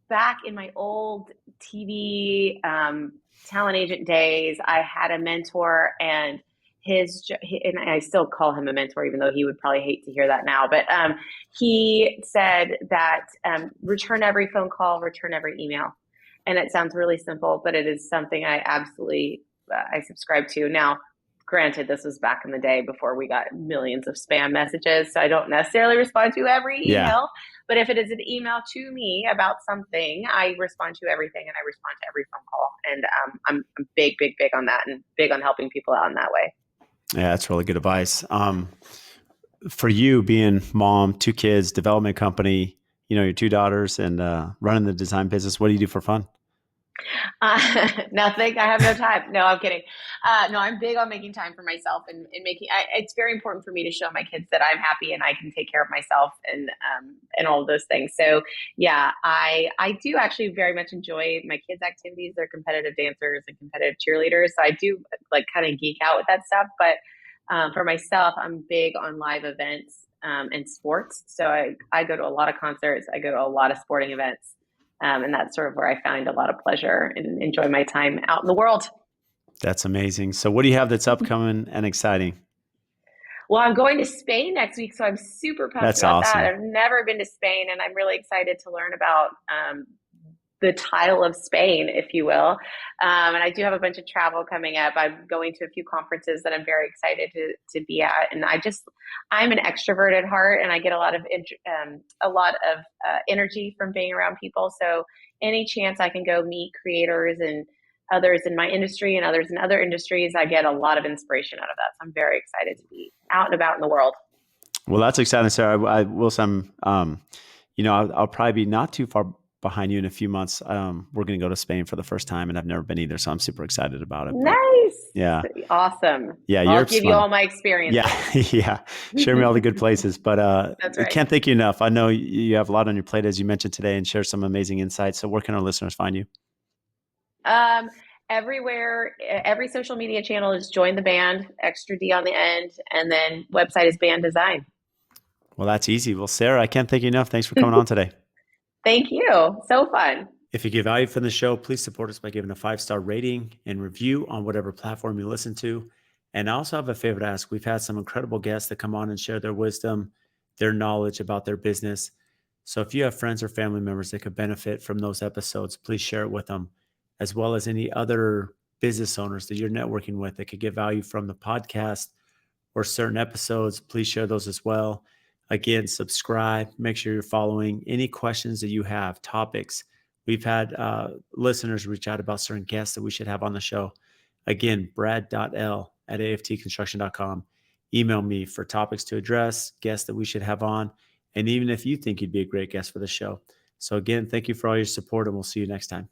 Back in my old TV talent agent days, I had a mentor, and and I still call him a mentor, even though he would probably hate to hear that now. But he said that return every phone call, return every email. And it sounds really simple, but it is something I absolutely I subscribe to. Now, granted, this was back in the day before we got millions of spam messages, so I don't necessarily respond to every Yeah. email. But if it is an email to me about something, I respond to everything and I respond to every phone call. And I'm big, big, big on that and big on helping people out in that way. Yeah, that's really good advice. For you being mom, two kids, development company, your two daughters and running the design business, what do you do for fun? Nothing. I have no time. No, I'm kidding. No, I'm big on making time for myself and making. It's very important for me to show my kids that I'm happy and I can take care of myself and all of those things. So yeah, I do actually very much enjoy my kids' activities. They're competitive dancers and competitive cheerleaders, so I do like kind of geek out with that stuff. But for myself, I'm big on live events and sports. So I go to a lot of concerts. I go to a lot of sporting events. And that's sort of where I find a lot of pleasure and enjoy my time out in the world. That's amazing. So what do you have that's upcoming and exciting? Well, I'm going to Spain next week, so I'm super pumped That's about that. awesome. I've never been to Spain, and I'm really excited to learn about the tile of Spain, if you will. And I do have a bunch of travel coming up. I'm going to a few conferences that I'm very excited to be at. And I'm an extrovert at heart, and I get a lot of energy from being around people. So any chance I can go meet creators and others in my industry and others in other industries, I get a lot of inspiration out of that. So I'm very excited to be out and about in the world. Well, that's exciting, Sarah. I will some, I'll probably be not too far behind you in a few months. We're going to go to Spain for the first time and I've never been either. So I'm super excited about it, but Nice. yeah, Awesome. yeah, I'll Europe's give you fun. all my Yeah. experiences. Yeah. Share me all the good places, but That's I right. can't thank you enough. I know you have a lot on your plate, as you mentioned today, and share some amazing insights. So where can our listeners find you? Um, everywhere, every social media channel is join the band, extra D on the end, and then website is band design. Well, that's easy. Well, Sarah, I can't thank you enough. Thanks for coming on today. Thank you. So fun. If you get value from the show, please support us by giving a 5-star rating and review on whatever platform you listen to. And I also have a favor to ask. We've had some incredible guests that come on and share their wisdom, their knowledge about their business. So if you have friends or family members that could benefit from those episodes, please share it with them, as well as any other business owners that you're networking with that could get value from the podcast or certain episodes. Please share those as well. Again, subscribe, make sure you're following. Any questions that you have, topics. We've had listeners reach out about certain guests that we should have on the show. Again, brad.l@aftconstruction.com. Email me for topics to address, guests that we should have on, and even if you think you'd be a great guest for the show. So again, thank you for all your support, and we'll see you next time.